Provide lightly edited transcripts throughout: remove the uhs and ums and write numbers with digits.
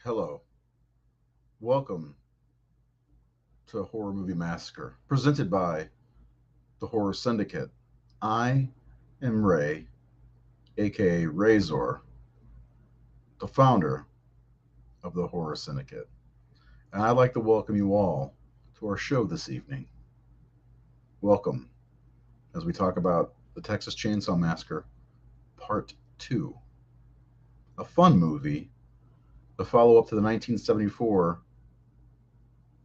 Hello, welcome to Horror Movie Massacre, presented by the Horror Syndicate. I am Ray, aka Razor, the founder of the Horror Syndicate, and I'd like to welcome you all to our show this evening. Welcome as we talk about the Texas Chainsaw Massacre Part 2, a fun movie, the follow up to the 1974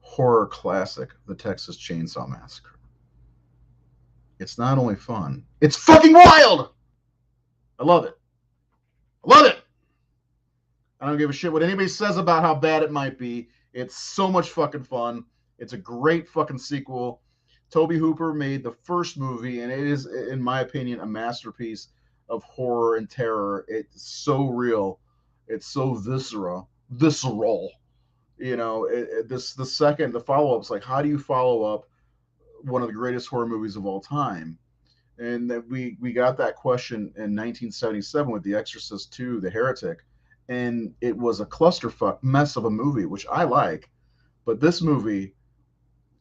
horror classic, The Texas Chainsaw Massacre. It's not only fun, it's fucking wild! I love it. I love it! I don't give a shit what anybody says about how bad it might be. It's so much fucking fun. It's a great fucking sequel. Toby Hooper made the first movie, and it is, in my opinion, a masterpiece of horror and terror. It's so real. It's so visceral. The follow up's like, how do you follow up one of the greatest horror movies of all time? And that we got that question in 1977 with The Exorcist 2, The Heretic, and it was a clusterfuck mess of a movie, which I like, but this movie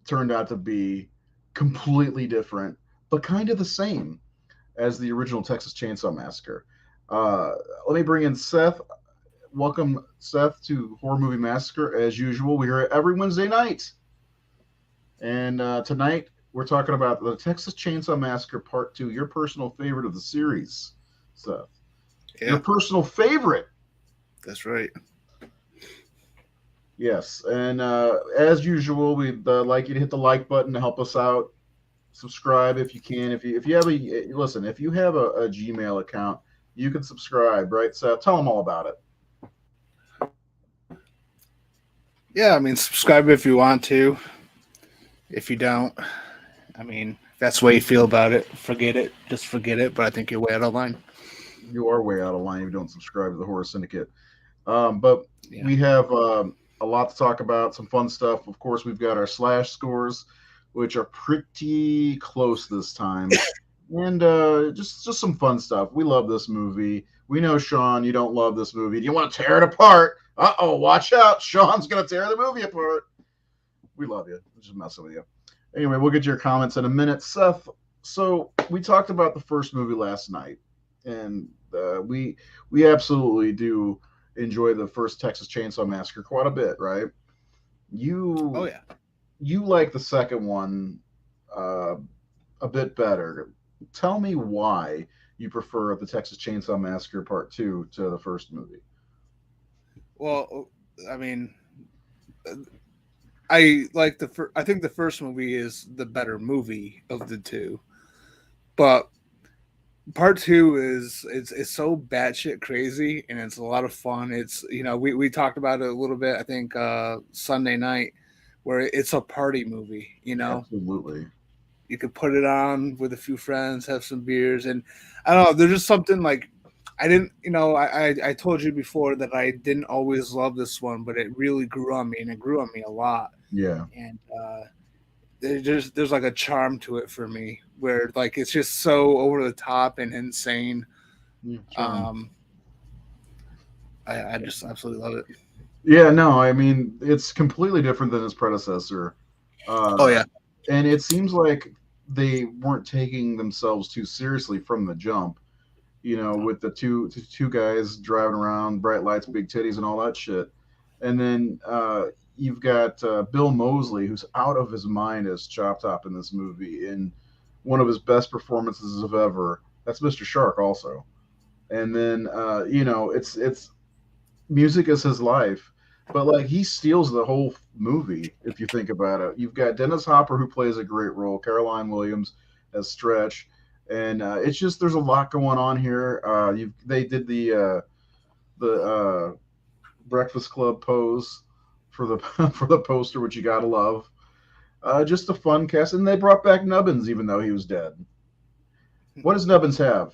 turned out to be completely different, but kind of the same as the original Texas Chainsaw Massacre. Uh, Let me bring in Seth. Welcome, Seth, to Horror Movie Massacre. As usual, we're here every Wednesday night, and tonight we're talking about the Texas Chainsaw Massacre Part 2, your personal favorite of the series, Seth. Your Yeah, personal favorite. that's right. Yes, and as usual, we'd like you to hit the like button to help us out. Subscribe if you can. If you have a listen, if you have a Gmail account, you can subscribe, right? So tell them all about it. Yeah, I mean, subscribe if you want to. If you don't, I mean, if that's the way you feel about it, forget it. Just forget it. But I think you're way out of line. You are way out of line if you don't subscribe to the Horror Syndicate. But Yeah. we have a lot to talk about, some fun stuff. Of course, we've got our slash scores, which are pretty close this time, and just some fun stuff. We love this movie. We know, Sean, you don't love this movie. Do you want to tear it apart? Watch out! Sean's gonna tear the movie apart. We love you. We're just messing with you. Anyway, we'll get to your comments in a minute, Seth. So we talked about the first movie last night, and we absolutely do enjoy the first Texas Chainsaw Massacre quite a bit, right? Oh You yeah. you like the second one uh, a bit better. Tell me why you prefer the Texas Chainsaw Massacre Part Two to the first movie. Well, I mean, I like the. I think the first movie is the better movie of the two, but part two is it's so batshit crazy and it's a lot of fun. It's we talked about it a little bit. I think Sunday night, where it's a party movie. Absolutely. You could put it on with a few friends, have some beers, and I don't know. There's just something like I didn't, I told you before that I didn't always love this one, but it really grew on me, and it grew on me a lot. Yeah. And there's like a charm to it for me, where like it's just so over the top and insane. Yeah, charm. Um, I just absolutely love it. Yeah, no, I mean it's completely different than his predecessor, Oh uh, yeah, and it seems like they weren't taking themselves too seriously from the jump. With the two guys driving around, bright lights, big titties, and all that shit. And then you've got Bill Moseley, who's out of his mind as Chop Top in this movie, in one of his best performances of ever. That's Mr. Shark, also. And then it's music is his life, but like he steals the whole movie if you think about it. You've got Dennis Hopper, who plays a great role, Caroline Williams as Stretch, and it's just there's a lot going on here. They did the Breakfast Club pose for the for the poster, which you gotta love. Just a fun cast, and they brought back Nubbins even though he was dead. What does Nubbins have?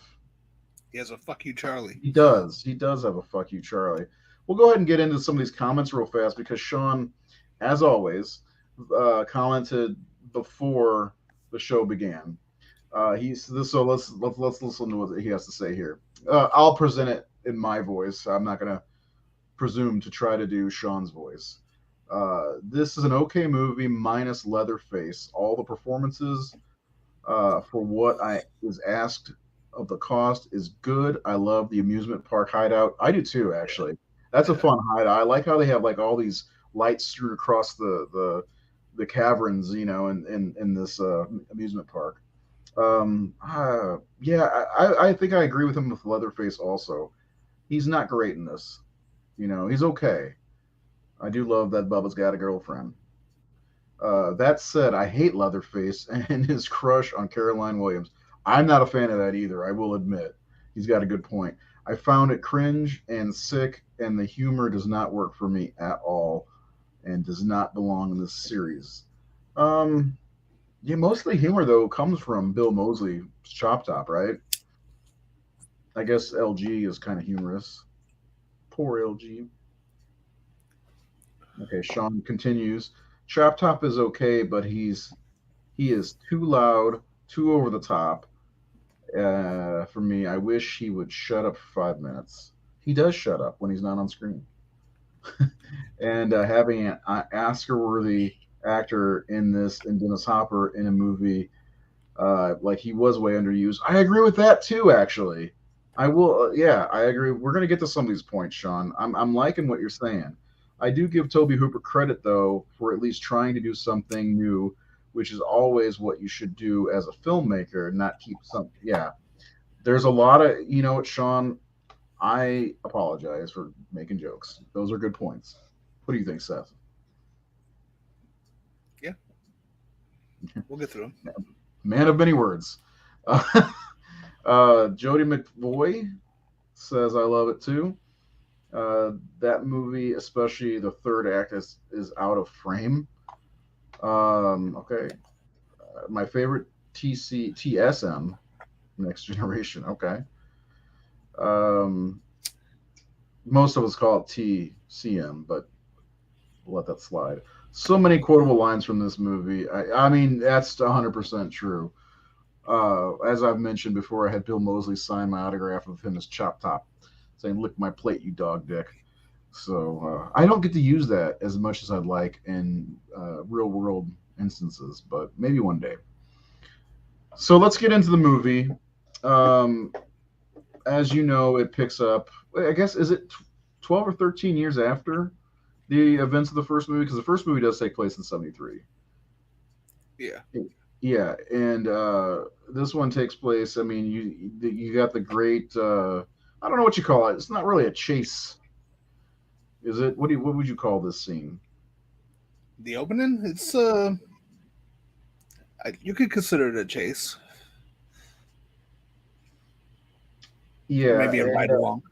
he has a fuck you, Charlie. He does. He does have a fuck you, Charlie. We'll go ahead and get into some of these comments real fast because Sean, as always, commented before the show began. He's this, so let's listen to what he has to say here. I'll present it in my voice. I'm not gonna presumed to try to do Sean's voice. This is an okay movie minus Leatherface. All the performances for what I is asked of the cost is good. I love the amusement park hideout. I do too, actually. That's a Yeah. fun hideout. I like how they have like all these lights strewn across the caverns, in this amusement park. Yeah, I think I agree with him with Leatherface also. He's not great in this. He's okay. I do love that Bubba's got a girlfriend. That said, I hate Leatherface and his crush on Caroline Williams. I'm not a fan of that either, I will admit. He's got a good point. I found it cringe and sick, and the humor does not work for me at all and does not belong in this series. Um, yeah, most of the humor, though, comes from Bill Moseley's Chop Top, right? I guess LG is kind of humorous. Poor LG. Okay, Sean continues. Chop Top is okay, but he is too loud, too over the top. For me, I wish he would shut up for 5 minutes. He does shut up when he's not on screen. And having an Oscar-worthy actor in Dennis Hopper in a movie like he was way underused. I agree with that too. Actually, I will. Yeah, I agree. We're gonna get to some of these points, Sean. I'm liking what you're saying. I do give Toby Hooper credit though for at least trying to do something new, which is always what you should do as a filmmaker, not keep some. Yeah, there's a lot of Sean. I apologize for making jokes. Those are good points. What do you think, Seth? Yeah, we'll get through them. Man of many words. Jody McVoy says I love it too. That movie, especially the third act, is out of frame. Okay, my favorite TSM, Next Generation. Okay, um, most of us call it TCM, but we'll let that slide. So many quotable lines from this movie. I mean, that's 100% true. As I've mentioned before, I had Bill Moseley sign my autograph of him as Chop Top, saying "Lick my plate, you dog dick." So I don't get to use that as much as I'd like in real world instances, but maybe one day. So let's get into the movie. Um, as you know, it picks up. I guess is it 12 or 13 years after the events of the first movie? Because the first movie does take place in '73. Yeah. Yeah, and this one takes place. I mean, you got the great. I don't know what you call it. It's not really a chase, is it? What would you call this scene? The opening, you could consider it a chase or Yeah, maybe a and ride along.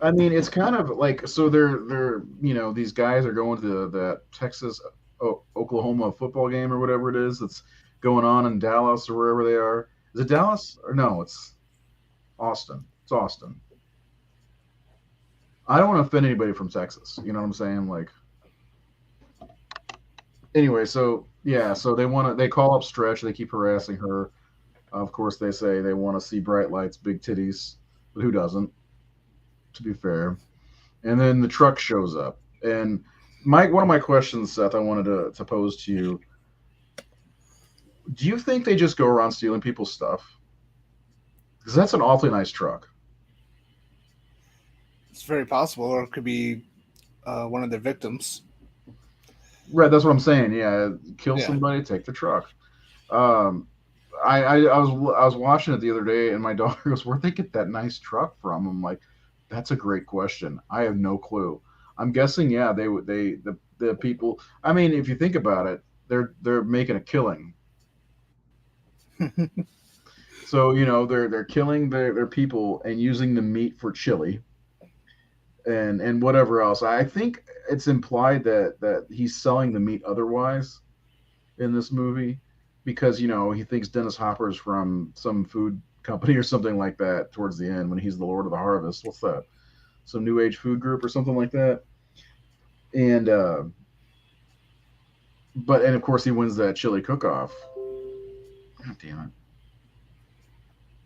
I mean, it's kind of like so they're these guys are going to the Texas Oklahoma football game or whatever it is that's going on in Dallas or wherever they are. Is it Dallas or no? It's Austin. It's Austin. I don't want to offend anybody from Texas. You know what I'm saying? Like, anyway, so yeah, so they call up Stretch. They keep harassing her. Of course, they say they want to see bright lights, big titties, but who doesn't? To be fair. And then the truck shows up. And one of my questions, Seth, I wanted to pose to you: do you think they just go around stealing people's stuff? Because that's an awfully nice truck. It's very possible, or it could be one of their victims. Right, that's what I'm saying. Yeah, kill Yeah. somebody, take the truck. Um, I was watching it the other day, and my daughter goes, "Where'd they get that nice truck from?" I'm like, "That's a great question. I have no clue. I'm guessing, yeah, they would the people. I mean, if you think about it, they're making a killing. So they're killing their people and using the meat for chili and whatever else. I think it's implied that he's selling the meat otherwise in this movie because he thinks Dennis Hopper's from some food company or something like that towards the end when he's the Lord of the Harvest. What's that? Some new age food group or something like that. And and of course he wins that chili cook off. God damn it.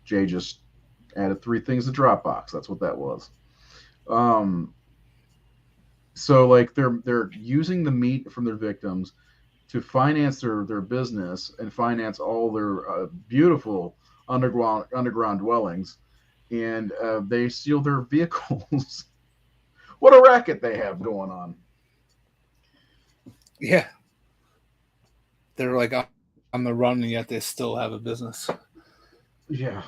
Jay just added three things to Dropbox. That's what that was. Um So like they're using the meat from their victims to finance their business and finance all their beautiful underground dwellings, and they steal their vehicles. What a racket they have going on. Yeah, they're like on the run, and yet they still have a business. Yeah,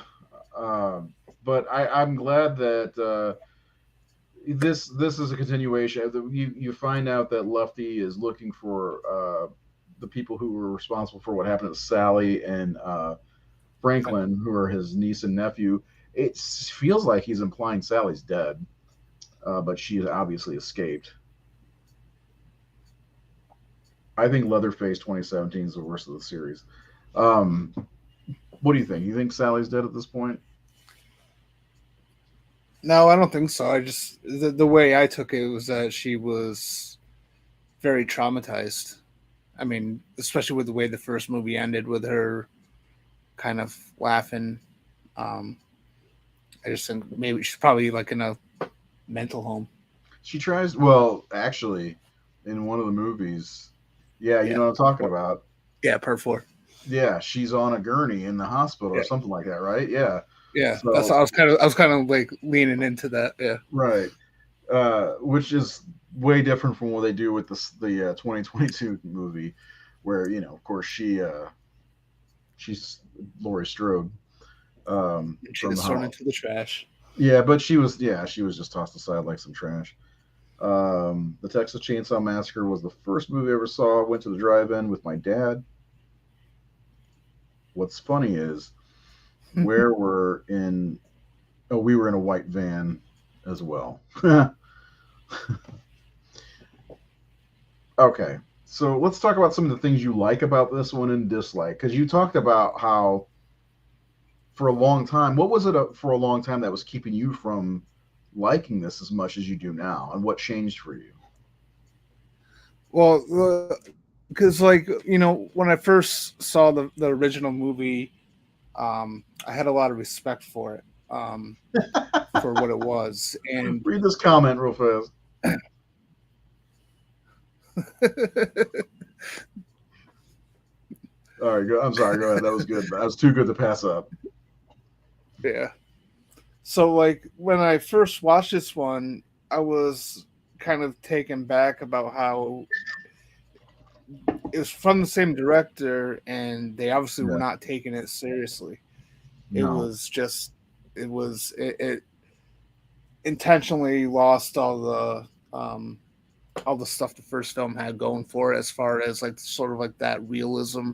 uh, but I'm glad that this is a continuation. You find out that Lefty is looking for the people who were responsible for what happened to Sally and Franklin, who are his niece and nephew. It feels like he's implying Sally's dead, but she has obviously escaped. I think Leatherface 2017 is the worst of the series. Um, what do you think? You think Sally's dead at this point? No, I don't think so. I just the way I took it was that she was very traumatized. I mean, especially with the way the first movie ended with her kind of laughing. Um, I just think maybe she's probably like in a mental home. She tries. Well, actually, in one of the movies, yeah, you Yeah. know what I'm talking about. Yeah, part four. Yeah, she's on a gurney in the hospital or Yeah. something like that, right? Yeah. Yeah. That's So I was kind of like leaning into that. Yeah. right, which is way different from what they do with the 2022 movie, where of course she's Laurie Strode And she from the gets thrown Hollow. into the trash. Yeah, but she was just tossed aside like some trash. The Texas Chainsaw Massacre was the first movie I ever saw. I went to the drive-in with my dad. What's funny is where we're in. Oh, we were in a white van as well. Okay, so let's talk about some of the things you like about this one and dislike. Because you talked about how for a long time, what was it for a long time that was keeping you from liking this as much as you do now, and what changed for you? Well, because like when I first saw the original movie, I had a lot of respect for it, for what it was, and Read this comment real fast. All right, I'm sorry. Go ahead. That was good. That was too good to pass up. yeah. So like when I first watched this one, I was kind of taken back about how it was from the same director, and they obviously were Yeah. not taking it seriously. It No. was just it intentionally lost all the stuff the first film had going for it, as far as like sort of like that realism,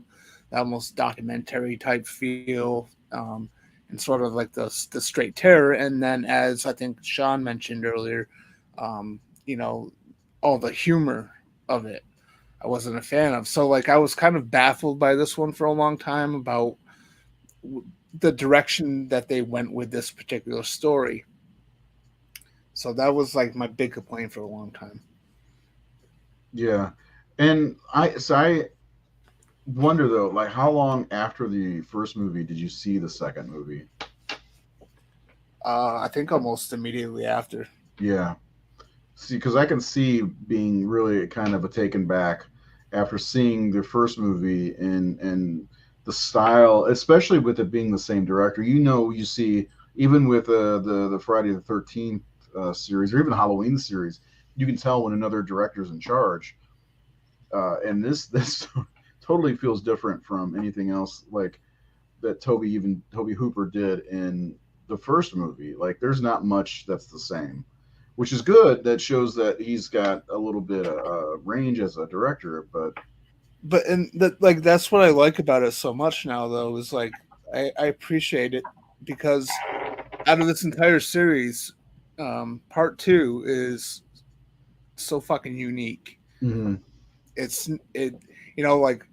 that almost documentary type feel, and sort of like the straight terror. And then, as I think Sean mentioned earlier, um, you know, all the humor of it, I wasn't a fan of. So like I was kind of baffled by this one for a long time about the direction that they went with this particular story. So that was like my big complaint for a long time. Yeah. And I wonder though, like how long after the first movie did you see the second movie? I think almost immediately after. Yeah. See, because I can see being really kind of a taken back after seeing the first movie and the style, especially with it being the same director. You see even with the Friday the 13th series or even Halloween series, you can tell when another director's in charge. And this totally feels different from anything else like that Toby Hooper did in the first movie. Like there's not much that's the same, which is good. That shows that he's got a little bit of range as a director. But But and that like that's what I like about it so much now though is like I appreciate it because out of this entire series, part two is so fucking unique. mhm, It's it like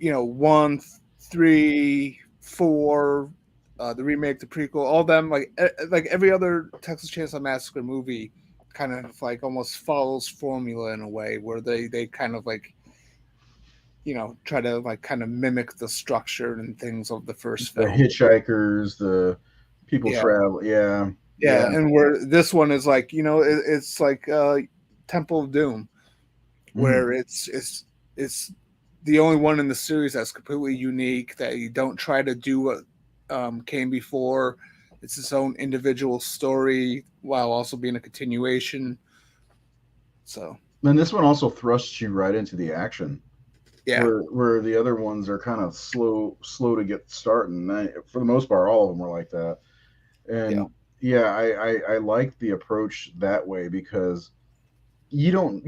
one, three, four, the remake, the prequel, all them like every other Texas Chainsaw Massacre movie, kind of like almost follows formula in a way where they kind of like try to like kind of mimic the structure and things of the first the film. hitchhikers, the people Yeah, travel. Yeah, yeah, yeah, and where this one is like it's like Temple of Doom, Mm. where it's the only one in the series that's completely unique. That you don't try to do what came before. It's its own individual story while also being a continuation. So And this one also thrusts you right into the action, yeah, where the other ones are kind of slow to get started. For the most part, all of them were like that. yeah, And yeah, I like the approach that way because you don't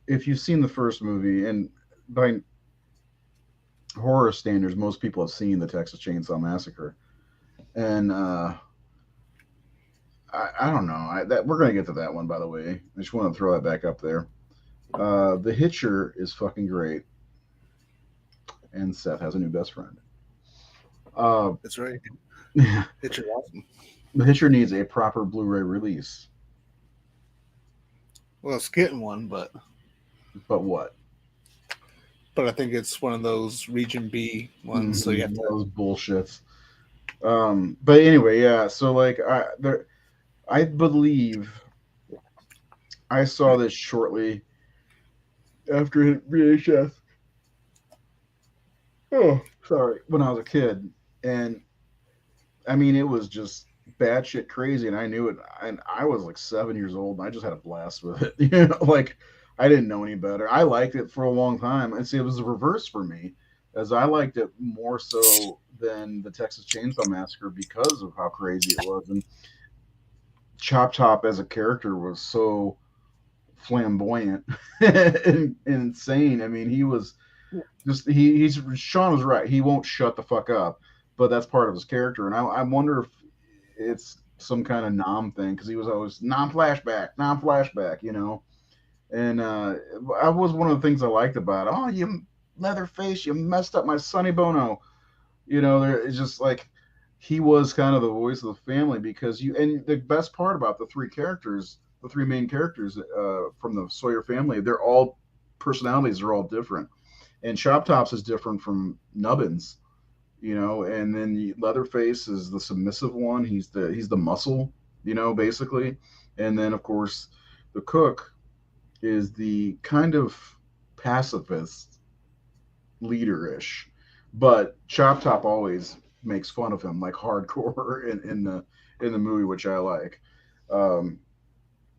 if you've seen the first movie, and by horror standards, most people have seen the Texas Chainsaw Massacre, and I don't know. That we're gonna get to that one, by the way. I just want to throw that back up there. The Hitcher is fucking great, and Seth has a new best friend. Uh, that's right. the It's awesome. Hitcher needs a proper Blu-ray release, Well, it's getting one, but what? but I think it's one of those Region B ones, so you have to. Those bullshits. But anyway, yeah. So like, I believe I saw this shortly after VHS. Oh, sorry, when I was a kid, and I mean, it was just batshit crazy, and I knew it. And I was like 7 years old, and I just had a blast with it. Like I didn't know any better. I liked it for a long time, and see, it was the reverse for me, as I liked it more so than the Texas Chainsaw Massacre because of how crazy it was. And Chop Top as a character was so flamboyant and insane. I mean, he was just he's Sean was right. He won't shut the fuck up, but that's part of his character. And I wonder if it's some kind of nom thing because he was always non flashback, And I was one of the things I liked about it. Oh, you Leatherface, you messed up my Sonny Bono. It's just like he was kind of the voice of the family because and the best part about the three main characters from the Sawyer family, they're all personalities are all different. And Chop Tops is different from Nubbins, and then Leatherface is the submissive one. He's the muscle, basically. And then of course the cook is the kind of pacifist leader-ish, but Chop Top always makes fun of him like hardcore in the movie, which I like. Um,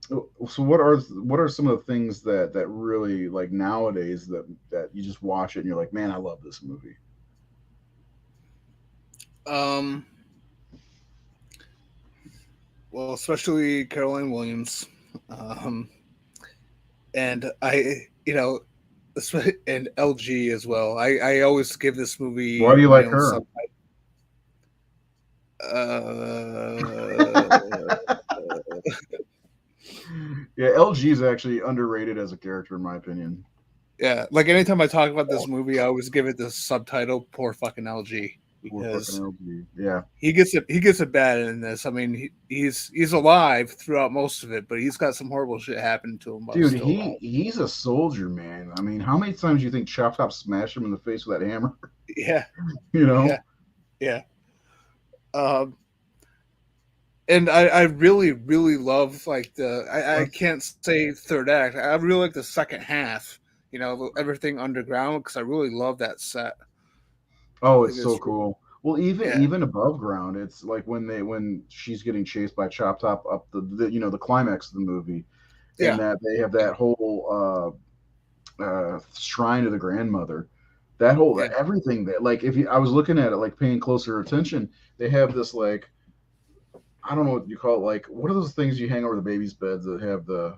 so what are some of the things that really like nowadays that you just watch it and you're like, man, I love this movie. Um, well, especially Caroline Williams, um, and and LG as well. I always give this Why movie do you my like own her? sub. Uh, Yeah, LG is actually underrated as a character in my opinion. yeah, like anytime I talk about this movie, I always give it the subtitle "Poor fucking LG" Poor fucking because LG. Yeah, he gets it bad in this. I mean, he's alive throughout most of it, but he's got some horrible shit happening to him while he's dude, still alive. he's a soldier, man. I mean, how many times do you think Chop Top smashed him in the face with that hammer? Yeah, you yeah, know? yeah. Um, and I really really love like I That's can't say third act. I really like the second half. Everything underground because I really love that set. Oh, I it's think so it's cool. Well, even yeah, even above ground, it's like when she's getting chased by Chop Top up the climax of the movie, and yeah, that they have yeah, that whole shrine to the grandmother. That whole yeah, everything that like if you I was looking at it like paying closer attention, they have this like I don't know what you call it, like what are those things you hang over the baby's beds that have the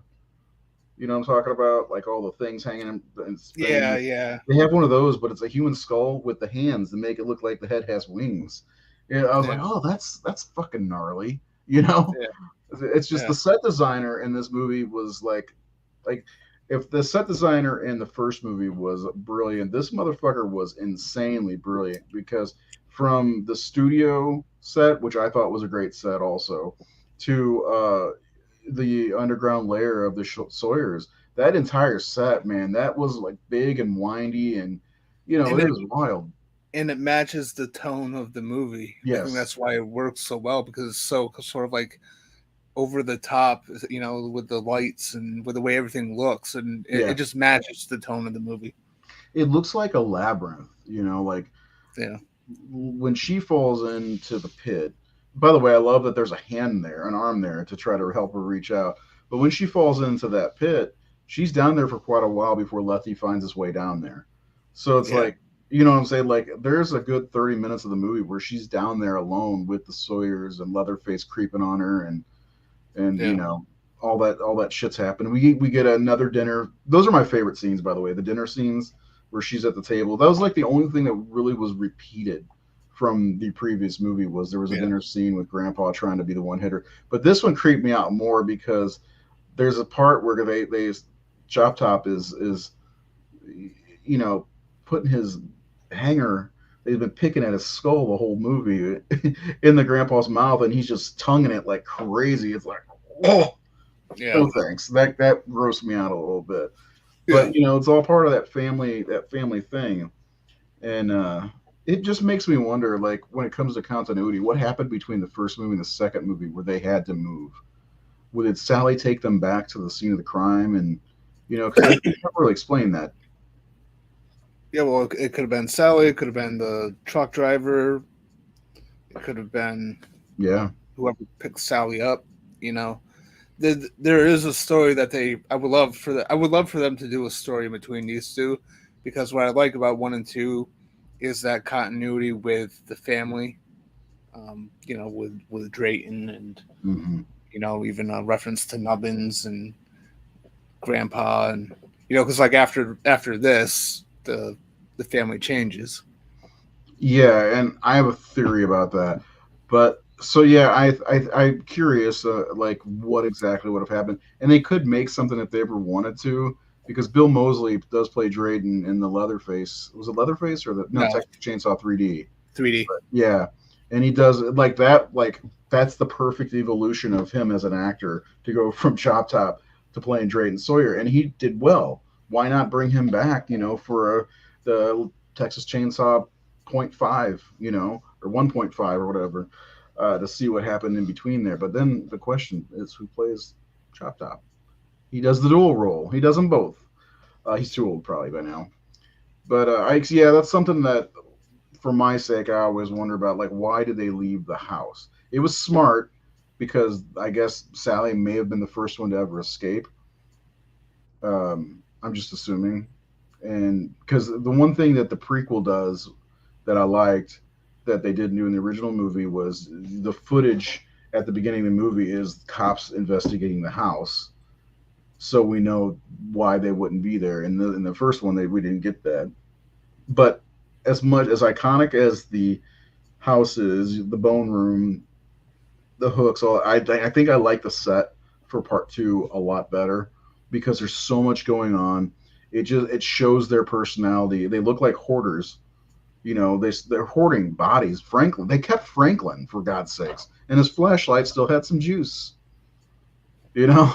what I'm talking about? Like all the things hanging and yeah, spinning. yeah, They have one of those, but it's a human skull with the hands to make it look like the head has wings. And I was like, yeah, oh, that's fucking gnarly. You know, yeah, it's just yeah. the set designer in this movie was like if the set designer in the first movie was brilliant, this motherfucker was insanely brilliant because from the studio set, which I thought was a great set, also to the underground layer of the Sawyers. That entire set, man, that was like big and windy, and And it it was wild. and it matches the tone of the movie. I think Yes, that's why it works so well because it's so sort of like over the top, with the lights and with the way everything looks, and it Yeah, just matches the tone of the movie. it looks like a labyrinth. Like Yeah, when she falls into the pit. By the way, I love that there's a hand there, an arm there to try to help her reach out. But when she falls into that pit, she's down there for quite a while before Lefty finds his way down there. So it's yeah, like, you know what I'm saying? Like, there's a good 30 minutes of the movie where she's down there alone with the Sawyers and Leatherface creeping on her, and yeah. all that shit's happening. We get another dinner. Those are my favorite scenes, by the way. The dinner scenes where she's at the table. That was like the only thing that really was repeated from the previous movie. Was there was a Yeah. dinner scene with Grandpa trying to be the one hitter, but this one creeped me out more because there's a part where they Chop Top is you know putting his hanger. They've been picking at his skull the whole movie in the grandpa's mouth, and he's just tonguing it like crazy. It's like, oh, Yeah. no thanks. That grossed me out a little bit. Yeah. But it's all part of that family thing, and it just makes me wonder, like when it comes to continuity, what happened between the first movie and the second movie where they had to move? Did Sally take them back to the scene of the crime, and because they never really explained that. Yeah, well, it could have been Sally. It could have been the truck driver. It could have been Yeah, whoever picked Sally up. You know, there is a story that I would love for them to do a story between these two, because what I like about 1 and 2 is that continuity with the family. With Drayton and hmm even a reference to Nubbins and Grandpa, and because like after this, the family changes. yeah, and I have a theory about that. But so yeah, I'm curious, like what exactly would have happened, and they could make something if they ever wanted to, because Bill Moseley does play Drayden in the Leatherface. Was it Leatherface or the no No, Texas Chainsaw 3D? 3D. Yeah, and he does like that. Like that's the perfect evolution of him as an actor to go from Chop Top to playing Drayton Sawyer, and he did well. Why not bring him back? For the Texas Chainsaw point five, or 1.5 or whatever, to see what happened in between there. But then the question is, who plays Chop Top? He does the dual role. He does them both. He's too old probably by now. But yeah, that's something that for my sake, I always wonder about, like, why did they leave the house? It was smart because I guess Sally may have been the first one to ever escape. I'm just assuming, and because the one thing that the prequel does that I liked that they didn't do in the original movie was the footage at the beginning of the movie is cops investigating the house, so we know why they wouldn't be there. In the first one, we didn't get that, but as much as iconic as the houses, the bone room, the hooks, all I think I like the set for part two a lot better because there's so much going on. It shows their personality. They look like hoarders. They're hoarding bodies. Franklin, they kept Franklin for God's sakes, and his flashlight still had some juice. You know,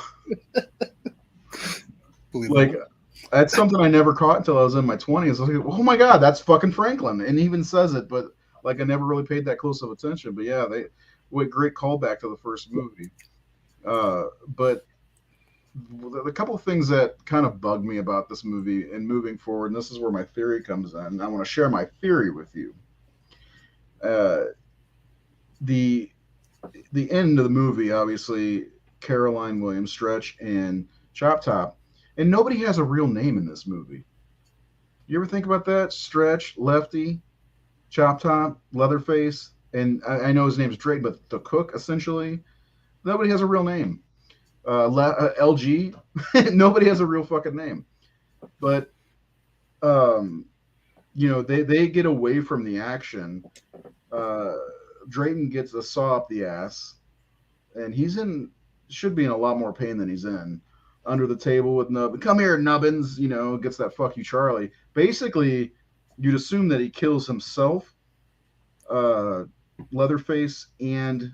like Believable. that's something I never caught until I was in my 20s. I was like, oh my God, that's fucking Franklin. And he even says it, but like I never really paid that close of attention. But yeah, what great callback to the first movie. But the couple of things that kind of bug me about this movie and moving forward, and this is where my theory comes in. I want to share my theory with you. Uh, the the end of the movie, obviously, Caroline Williams, Stretch, and Chop Top, and nobody has a real name in this movie. You ever think about that? Stretch, Lefty, Chop Top, Leatherface, and I know his name's Drake, but the cook essentially, nobody has a real name. LG, nobody has a real fucking name. But they get away from the action. Uh, Drayton gets a saw up the ass, and should be in a lot more pain than he's in. Under the table with Nubbins. Come here, Nubbins. Gets that fuck you, Charlie. Basically, you'd assume that he kills himself, uh, Leatherface, and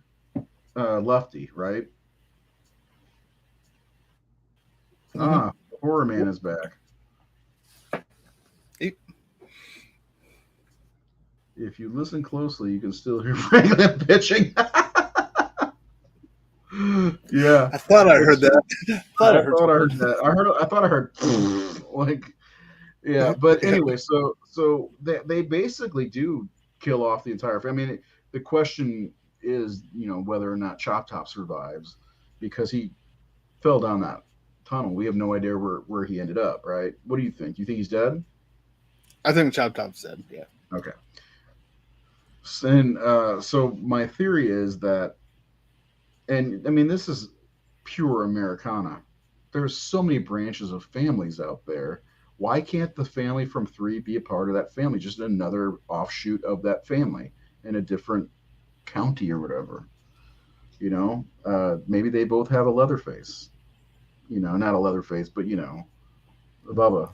Lefty, right? Mm-hmm. Ah, Horror Man is back. If you listen closely, you can still hear Franklin pitching. Yeah, I thought I heard it's. that. Thought I I heard thought I something. heard that. I thought I heard like yeah. But Yeah. anyway, so they basically do kill off the entire family. I mean, the question is, whether or not Chop Top survives because he fell down that tunnel. We have no idea where he ended up. Right? What do you think? You think he's dead? I think Chop Top said, yeah. Okay. And so my theory is that, and I mean, this is pure Americana. There's so many branches of families out there. Why can't the family from three be a part of that family? Just another offshoot of that family in a different county or whatever. Maybe they both have a Leatherface. Not a Leatherface, but a Bubba.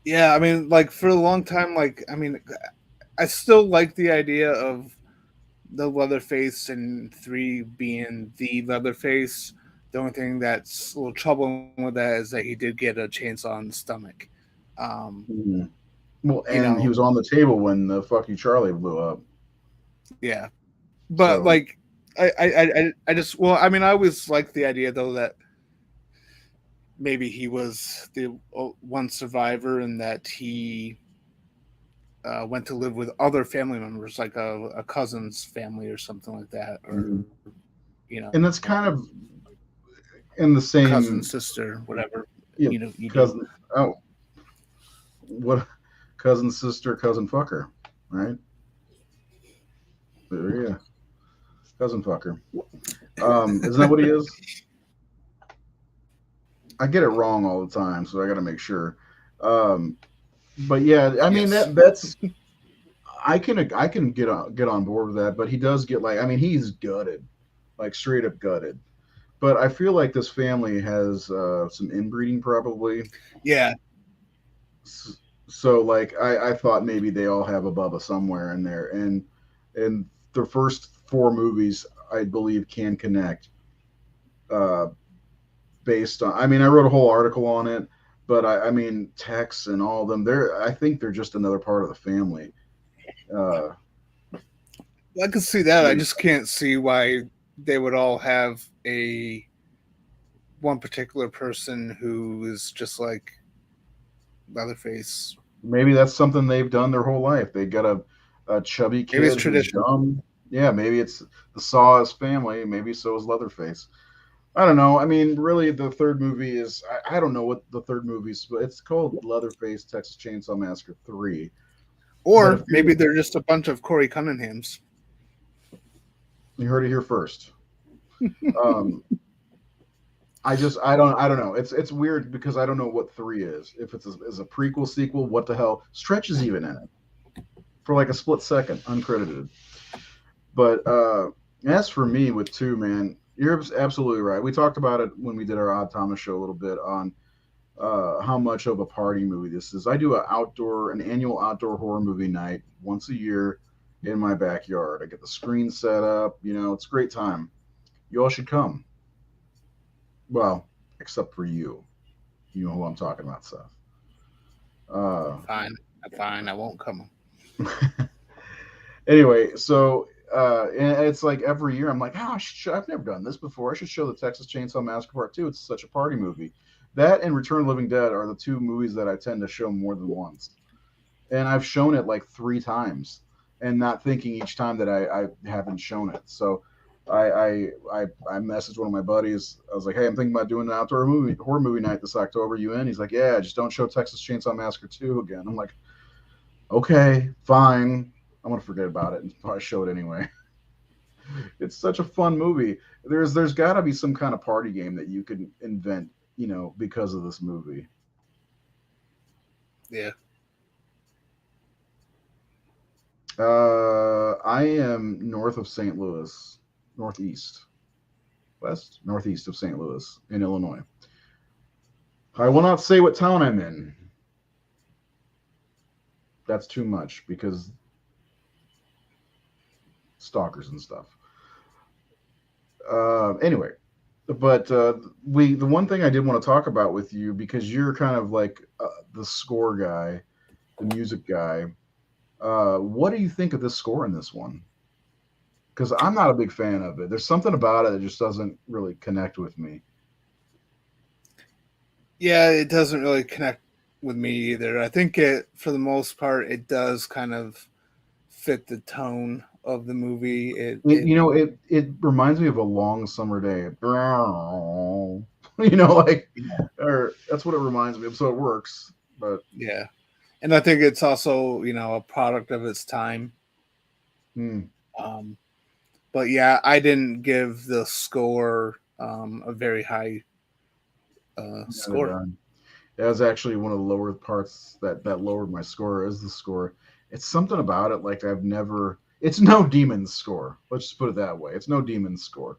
Yeah, I mean, like for a long time, like I mean, I still like the idea of the Leatherface and three being the Leatherface. The only thing that's a little troubling with that is that he did get a chainsaw in the stomach. Mhm. Well, You and he know, was on the table when the Fuck You Charlie blew up. yeah. But So like, I just well, I mean, I always liked the idea though that maybe he was the one survivor and that he went to live with other family members, like a cousin's family or something like that, or mhm. you know, And that's kind of in the cousin, same, sister, whatever. yeah, You do. cousin. Oh, what cousin, sister, cousin, fucker, right? There, yeah, cousin fucker. Isn't that what he is? I get it wrong all the time, so I got to make sure. Um, but yeah, I mean Yes. that's I can get on board with that. But he does get like I mean he's gutted, like straight up gutted. But I feel like this family has some inbreeding probably. Yeah. So like I thought maybe they all have a Bubba somewhere in there, and the first four movies I believe can connect uh, based on. I mean, I wrote a whole article on it, but I mean Tex and all of them. I think they're just another part of the family. Uh, I can see that. I maybe just can't see why they would all have a one particular person who is just like Leatherface. maybe that's something they've done their whole life. They got a chubby Maybe it's kid who's tradition. dumb. Yeah, maybe it's the Saw is family. Maybe so is Leatherface. I don't know. I mean, really, the third movie is I don't know what the third movie is, but it's called Leatherface Texas Chainsaw Massacre 3. But Or if maybe you they're just a bunch of Corey Cunninghams. heard it here first, um, I don't know. It's weird because I don't know what 3 is. If it's is a prequel sequel, what the hell? Stretch is even in it for like a split second, uncredited. But as for me with 2, man, you're absolutely right. We talked about it when we did our Odd Thomas show a little bit on how much of a party movie this is. I do an annual outdoor horror movie night once a year in my backyard. I get the screen set up. It's a great time. You all should come. Well, except for you. You know who I'm talking about, Seth. Uh, Fine. Fine. I won't come. anyway, so and it's like every year I'm like, oh, I've never done this before. I should show the Texas Chainsaw Massacre Part 2. It's such a party movie. That and Return of the Living Dead are the 2 movies that I tend to show more than once. And I've shown it like 3 times, and not thinking each time that I haven't shown it. So I messaged one of my buddies. I was like, hey, I'm thinking about doing an outdoor horror movie night this October. You in? He's like, yeah, just don't show Texas Chainsaw Massacre 2 again. I'm like, okay, fine. I'm gonna forget about it and probably show it anyway. It's such a fun movie. There's got to be some kind of party game that you can invent, because of this movie. Yeah. I am north of St. Louis, northeast, northeast of St. Louis in Illinois. I will not say what town I'm in. That's too much because stalkers and stuff. Anyway, but the one thing I did want to talk about with you because you're kind of like the score guy, the music guy. What do you think of the score in this one? because I'm not a big fan of it. There's something about it that just doesn't really connect with me. Yeah, it doesn't really connect with me either. I think it, for the most part, it does kind of fit the tone of the movie. It reminds me of a long summer day. You know, like, or that's what it reminds me of. So it works, but Yeah, and I think it's also a product of its time. hmm, Um, but yeah, I didn't give the score a very high neither did score. I. That was actually one of the lower parts that lowered my score. Is the score? It's something about it like I've never. It's no Demon's score. Let's just put it that way. It's no Demon's score.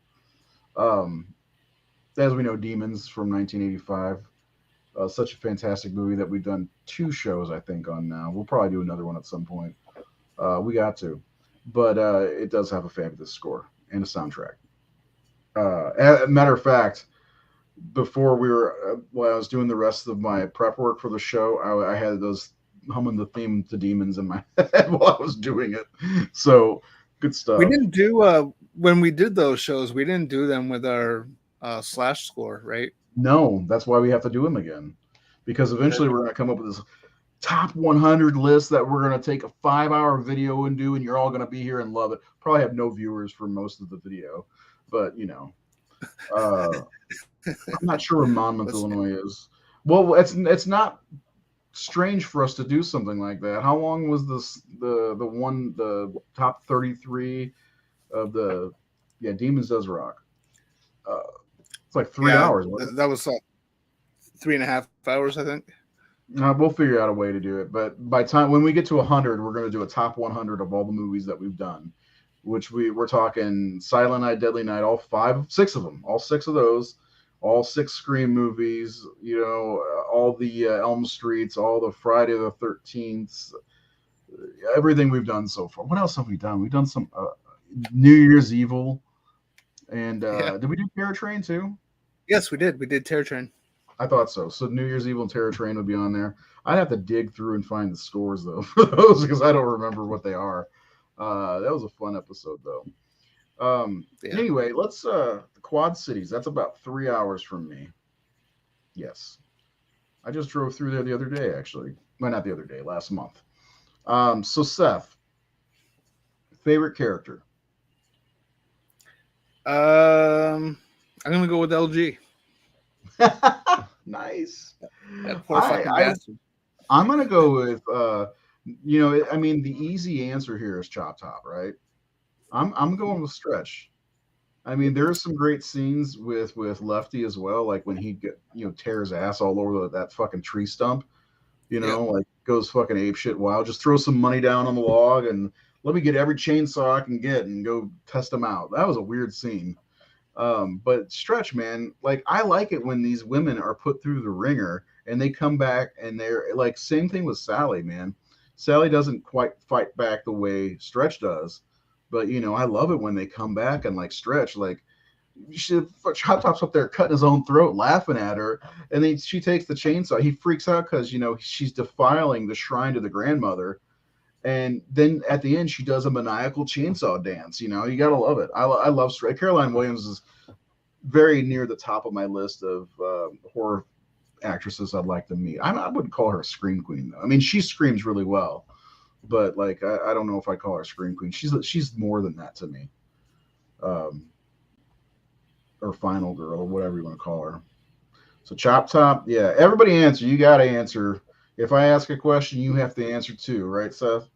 Um, as we know, Demons from 1985. Such a fantastic movie that we've done two shows, I think, on now. We'll probably do another one at some point. We got to, but it does have a fabulous score and a soundtrack. Matter of fact, before we were, while I was doing the rest of my prep work for the show, I had those humming the theme to Demons in my head while I was doing it. So good We stuff. didn't do when we did those shows. We didn't do them with our slash score, right? No, that's why we have to do them again, because eventually we're going to come up with this top 100 list that we're going to take a 5-hour video and do, and you're all going to be here and love it. Probably have no viewers for most of the video, but I'm not sure where Monmouth, Illinois is. Well, it's not strange for us to do something like that. How long was the top 33 of the Demons Does Rock? Uh, it's like 3 hours. That was 3.5 hours, I think. We'll figure out a way to do it. But by time when we get to 100, we're going to do a top 100 of all the movies that we've done, which we're talking Silent Night, Deadly Night, six of them, all six of those, all six Scream movies, all the Elm Streets, all the Friday the 13th, everything we've done so far. What else have we done? We've done some New Year's Evil, and did we do Terror Train too? Yes, we did. We did Terror Train. I thought so. So New Year's Evil and Terror Train would be on there. I'd have to dig through and find the scores though for those because I don't remember what they are. That was a fun episode though. Anyway, let's the Quad Cities. That's about 3 hours from me. Yes, I just drove through there the other day. Actually, well, not the other day, last month. So Seth, favorite character? I'm gonna go with LG. Nice. That poor fucking bastard. I'm gonna go with I mean the easy answer here is Chop Top, right? I'm going with Stretch. I mean, there's some great scenes with Lefty as well, like when he tears ass all over that fucking tree stump, like goes fucking ape shit wild. Just throw some money down on the log and let me get every chainsaw I can get and go test them out. That was a weird scene. But Stretch, man, like I like it when these women are put through the ringer and they come back and they're like, same thing with Sally, man. Sally doesn't quite fight back the way Stretch does, but I love it when they come back and like Stretch, like Chop Top's up there cutting his own throat, laughing at her, and then she takes the chainsaw. He freaks out because she's defiling the shrine to the grandmother. And then at the end, she does a maniacal chainsaw dance. You gotta love it. I love Stretch. Caroline Williams is very near the top of my list of horror actresses I'd like to meet. I wouldn't call her a scream queen though. I mean, she screams really well, but like I don't know if I call her a scream queen. She's more than that to me. Or final girl or whatever you want to call her. So Chop Top, yeah. Everybody answer. You got to answer. If I ask a question, you have to answer too, right, Seth?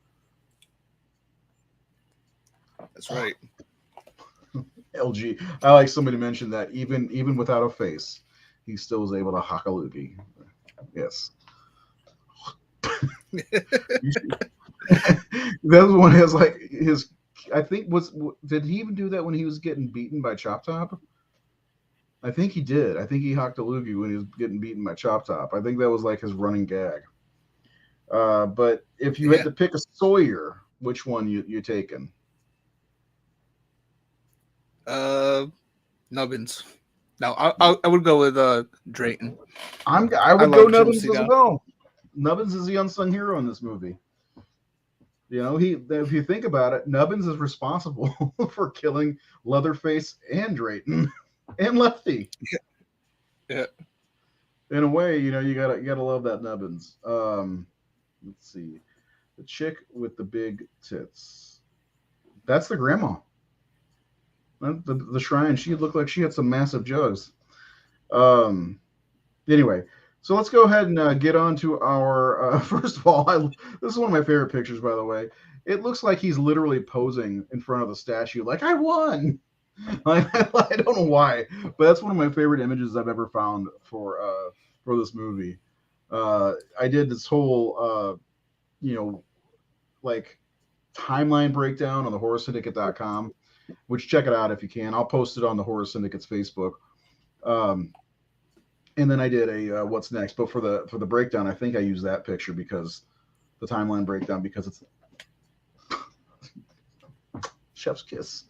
That's right. LG. I like somebody mentioned that even without a face, he still was able to hock a loogie. Yes. That one has like his. I think did he even do that when he was getting beaten by Chop Top? I think he did. I think he hocked a loogie when he was getting beaten by Chop Top. I think that was like his running gag. But if you had to pick a Sawyer, which one you taking? Nubbins. No, I would go with Drayton. I would go Nubbins as well. Nubbins is the unsung hero in this movie. You know, if you think about it, Nubbins is responsible for killing Leatherface and Drayton and Lefty. Yeah. In a way, you gotta love that Nubbins. Let's see, the chick with the big tits. That's the grandma. The shrine. She looked like she had some massive jugs. Um, anyway, so let's go ahead and get on to our. First of all, this is one of my favorite pictures, by the way. It looks like he's literally posing in front of the statue, like I won. Like, I don't know why, but that's one of my favorite images I've ever found for this movie. I did this whole you know like timeline breakdown on the horrorsyndicate.com, which check it out if you can. I'll post it on the Horror Syndicate's Facebook. Um, and then I did a what's next, but for the breakdown, I think I used that picture because the timeline breakdown because it's chef's kiss.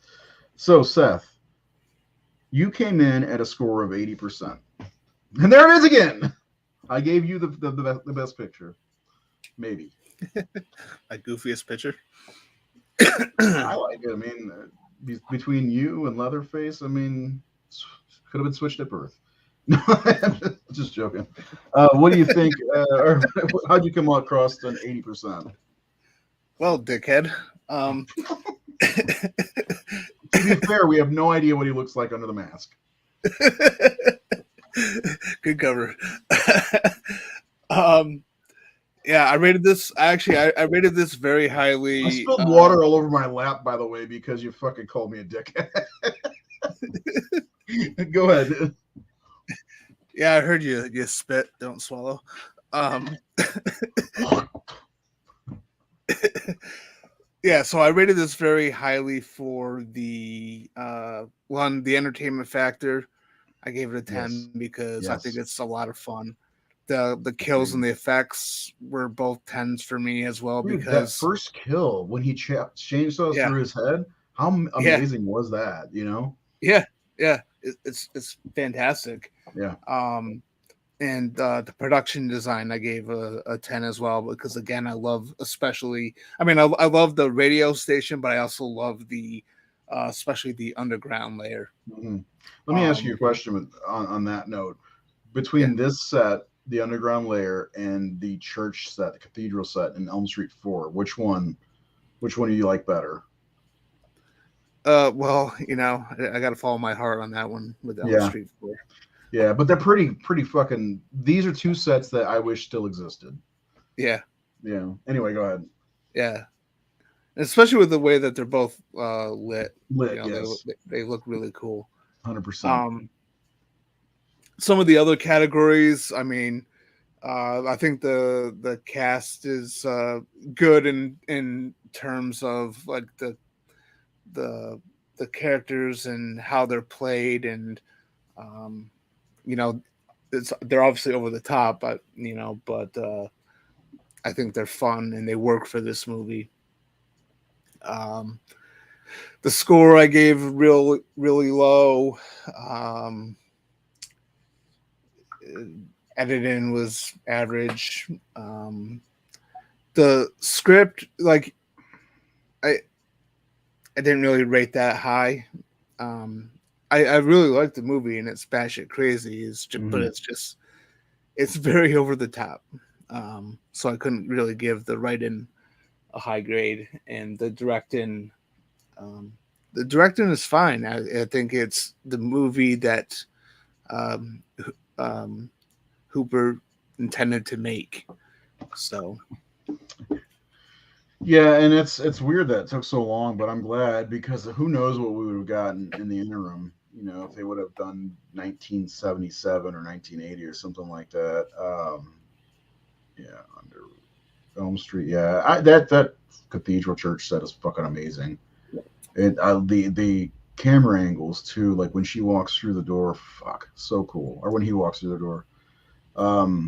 So Seth, you came in at a score of 80%, and there it is again. I gave you the best picture, maybe. My goofiest picture. I like it. I mean, between you and Leatherface, I mean, could have been switched at birth. No, just joking. What do you think? Or how'd you come across an 80%? Well, dickhead. To be fair, we have no idea what he looks like under the mask. Good cover. Yeah, I rated this. Actually, I rated this very highly. I spilled water all over my lap, by the way, because you fucking called me a dickhead. Go ahead. Yeah, I heard you. You spit, don't swallow. Yeah, so I rated this very highly for the the entertainment factor. I gave it a 10 Yes. because I think Yes. it's a lot of fun. The kills and the effects were both 10s for me as well Dude, that because first kill when he chainsaws yeah, through his head, how yeah, amazing was that? You know? yeah, yeah. It's fantastic. Yeah. And the production design I gave a 10 as well because again I love I love the radio station but I also love the especially the underground layer. Hmm. Let me ask you a Um, question on that note. yeah. Between this set, the underground layer, and the church set, the cathedral set in Elm Street 4, which one do you like better? Well, I got to follow my heart on that one with Elm Yeah. Street 4. Yeah, but they're pretty fucking. These are two sets that I wish still existed. Yeah, Yeah. Anyway, go ahead. yeah. Especially with the way that they're both lit. Lit, yes, They look really cool. 100%. Um, some of the other categories, I think the cast is good in terms of like the the characters and how they're played, and um, you know, they're obviously over the top, but I think they're fun and they work for this movie. Um, the score I gave really low. Um, Editing was average. The script, like I I didn't really rate that high. I really liked the movie and it's batshit crazy. But Hmm. it's very over the top. So I couldn't really give the writing a high grade, and um, the directing is fine. I think it's the movie that um, um, Hooper intended to make. So Yeah, and it's weird that it took so long, but I'm glad because who knows what we would have gotten in the interim. If they would have done 1977 or 1980 or something like that. Yeah, under Elm Street. Yeah, that cathedral church set is fucking amazing. The camera angles too, like when she walks through the door, fuck, so cool. Or when he walks through the door.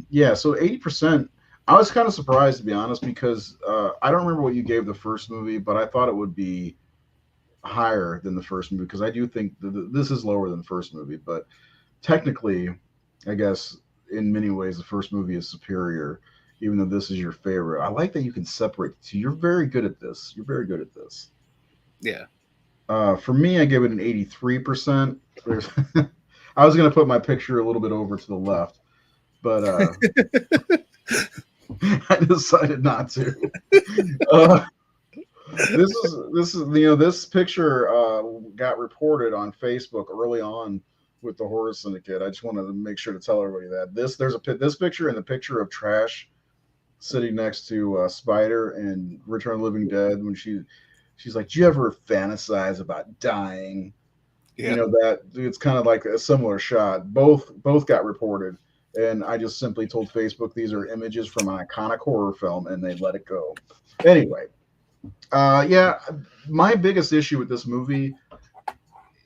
Yeah, so 80%. I was kind of surprised to be honest because I don't remember what you gave the first movie, but I thought it would be higher than the first movie because I do think this is lower than the first movie, but technically, I guess in many ways the first movie is superior. even though this is your favorite. I like that you can separate the two. You're very good at this. You're very good at this. Yeah. For me, I give it an 83%. There's, I was going to put my picture a little bit over to the left, but I decided not to. Uh, this picture got reported on Facebook early on with the Horror Syndicate. I just wanted to make sure to tell everybody that this picture and the picture of Trash sitting next to Spider and Return of the Living Dead when she's like, "Do you ever fantasize about dying?" You Yeah. know that it's kind of like a similar shot. Both got reported, and I just simply told Facebook these are images from an iconic horror film, and they let it go. Anyway, yeah, my biggest issue with this movie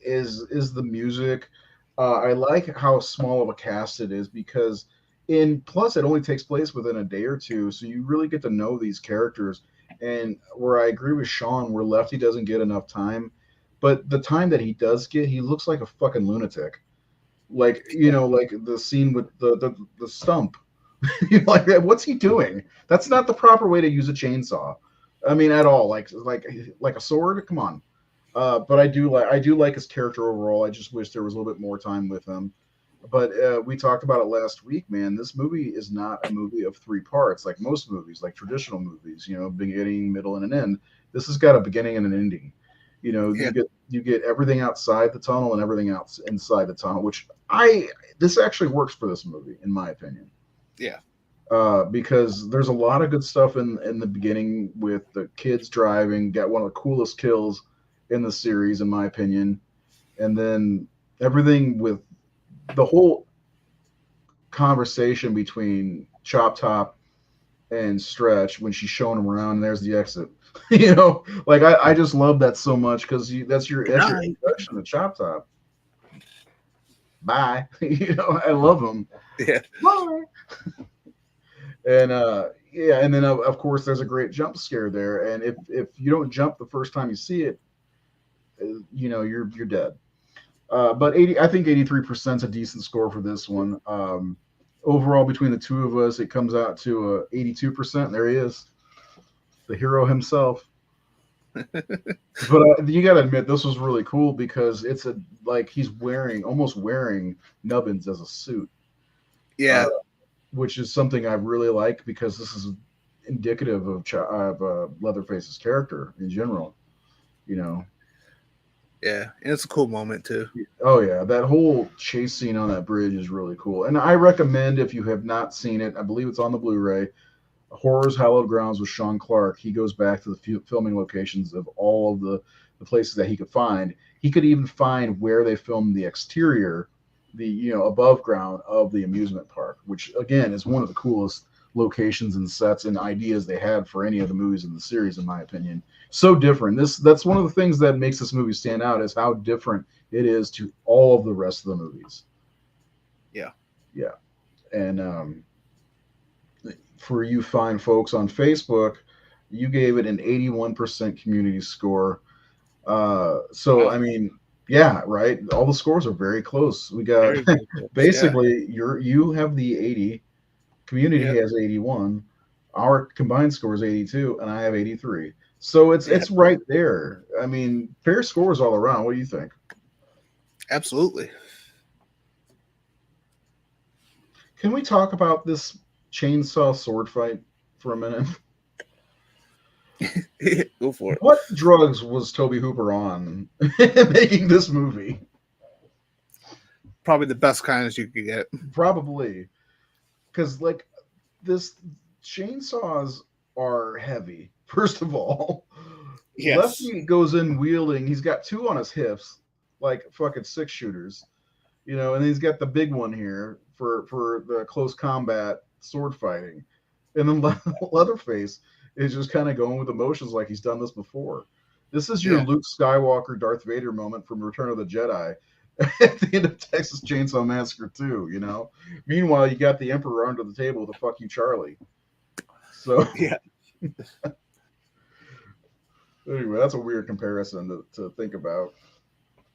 is the music. I like how small of a cast it is because in plus it only takes place within a day or two, so you really get to know these characters. And where I agree with Sean, where Lefty doesn't get enough time, but the time that he does get, he looks like a fucking lunatic. Like like the scene with the stump. You're like, what's he doing? That's not the proper way to use a chainsaw. I mean, at all. Like a sword. Come on. But I do like his character overall. I just wish there was a little bit more time with him. But we talked about it last week, man. This movie is not a movie of three parts, like most movies, like traditional movies. Beginning, middle, and an end. This has got a beginning and an ending. Yeah. You get everything outside the tunnel and everything else inside the tunnel, which I this actually works for this movie, in my opinion. Yeah. Because there's a lot of good stuff in the beginning with the kids driving. Got one of the coolest kills in the series, in my opinion, and then everything with the whole conversation between Chop Top and Stretch when she's showing him around. And there's the exit. Like I just love that so much because that's your introduction to Chop Top. Bye. I love him. Yeah. Bye. And yeah, and then of course there's a great jump scare there, and if you don't jump the first time you see it, you're dead. But I think 83% is a decent score for this one. Overall, between the two of us, it comes out to 82%. There he is, the hero himself. But you got to admit, this was really cool because it's like he's almost wearing Nubbins as a suit. Yeah. Which is something I really like because this is indicative of Leatherface's character in general. You know. Yeah. And it's a cool moment too. Oh yeah, that whole chase scene on that bridge is really cool, and I recommend if you have not seen it, I believe it's on the Blu-ray. Horror's Hallowed Grounds with Sean Clark. He goes back to the filming locations of all of the places that he could find. He could even find where they filmed the exterior, the above ground of the amusement park, which again is one of the coolest locations and sets and ideas they had for any of the movies in the series, in my opinion. So different. That's one of the things that makes this movie stand out is how different it is to all of the rest of the movies. Yeah. Yeah. And for you fine folks on Facebook, you gave it an 81% community score. So Wow. I mean, yeah, right. All the scores are very close. We got Very, very close. basically you have the 80, community Yeah. has 81, our combined score is 82, and I have 83. So it's Yeah. it's right there. I mean, fair scores all around. What do you think? Absolutely. Can we talk about this chainsaw sword fight for a minute? Go for it. What drugs was Toby Hooper on making this movie? Probably the best kinds you could get. Probably, because like this chainsaws are heavy. First of all, Yes. Lefty goes in wielding. He's got two on his hips, like fucking six shooters, and he's got the big one here for the close combat sword fighting, and then Leatherface is just kind of going with emotions like he's done this before. This is your Yeah. Luke Skywalker, Darth Vader moment from Return of the Jedi at the end of Texas Chainsaw Massacre 2. Meanwhile, you got the Emperor under the table with a "fuck you, Charlie." So Yeah. anyway, that's a weird comparison to think about.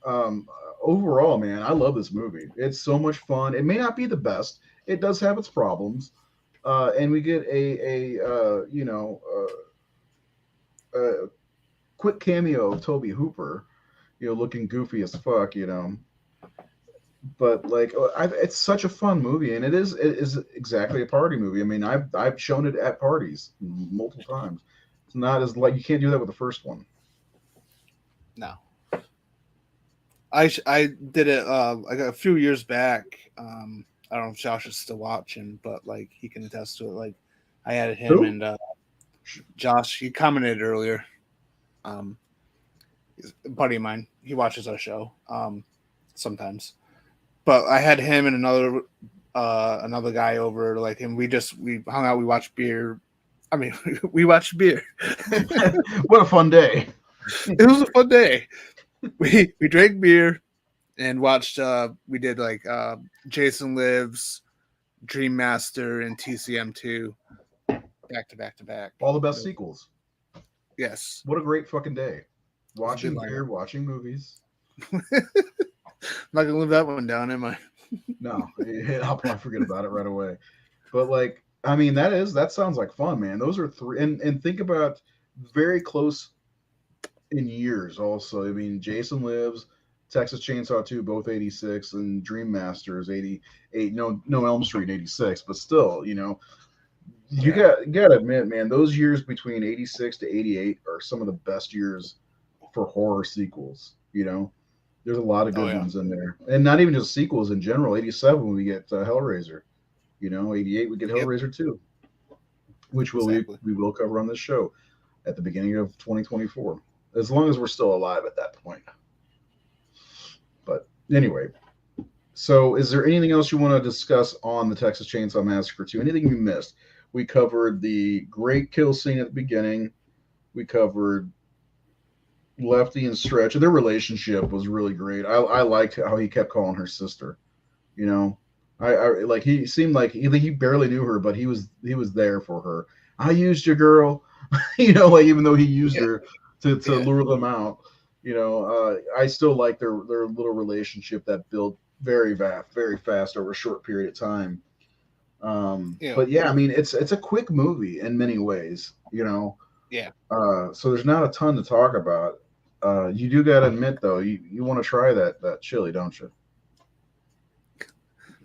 Um, Overall, man, I love this movie. It's so much fun. It may not be the best. It does have its problems. And we get a quick cameo of Toby Hooper, looking goofy as fuck, but like it's such a fun movie, and it is exactly a party movie. I mean, I've shown it at parties multiple times. It's not as like you can't do that with the first one. No, I did it like a few years back. I don't know if Josh is still watching, but like he can attest to it. Like I had him Who? and Josh. He commented earlier. He's a buddy of mine. He watches our show sometimes. But I had him and another guy over, like, and we hung out. We watched beer. I mean, we watched beer. What a fun day! It was a fun day. We drank beer and watched. We did like Jason Lives, Dream Master, and TCM2 back to back to back. All the best sequels. Yes. What a great fucking day! Watching Watching beer, watching movies. I'm not gonna live that one down, am I? No, I'll probably forget about it right away. But like, I mean, that sounds like fun, man. Those are three, and think about very close in years. Also, I mean, Jason Lives, Texas Chainsaw 2, both 86, and Dream Masters 88. No Elm Street 86, but still, you got to admit, man, those years between 86 to 88 are some of the best years for horror sequels. There's a lot of good ones in there, and not even just sequels in general. 87 we get Hellraiser, 88 we get Hellraiser 2, which we will cover on this show at the beginning of 2024, as long as we're still alive at that point. But anyway, so is there anything else you want to discuss on the Texas Chainsaw Massacre 2? Anything you missed? We covered the great kill scene at the beginning. We covered Lefty and Stretch. Their relationship was really great. I liked how he kept calling her sister. I like he seemed like he barely knew her, but he was there for her. I used your girl, like even though he used her to lure them out. I still like their little relationship that built very fast over a short period of time. But yeah, I mean it's a quick movie in many ways. Yeah. So there's not a ton to talk about. You do gotta admit though, you want to try that chili, don't you?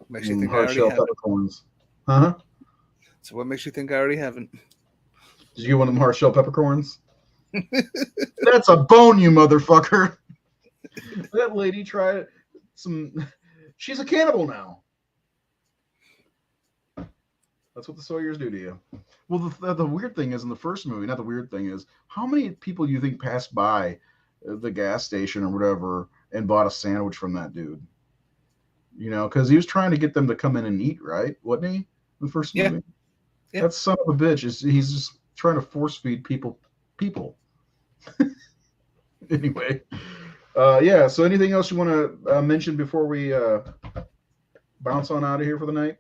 Makes you think hard shell peppercorns. Huh? So what makes you think I already haven't? Did you get one of them hard shell peppercorns? That's a bone, you motherfucker. That lady tried some. She's a cannibal now. That's what the Sawyers do to you. Well, the weird thing is in the first movie, not the weird thing is, how many people do you think passed by the gas station or whatever and bought a sandwich from that dude? Because he was trying to get them to come in and eat, right? Wasn't he? The first movie? Yeah. That son of a bitch. He's just trying to force feed people. Anyway. Yeah, so anything else you want to mention before we bounce on out of here for the night?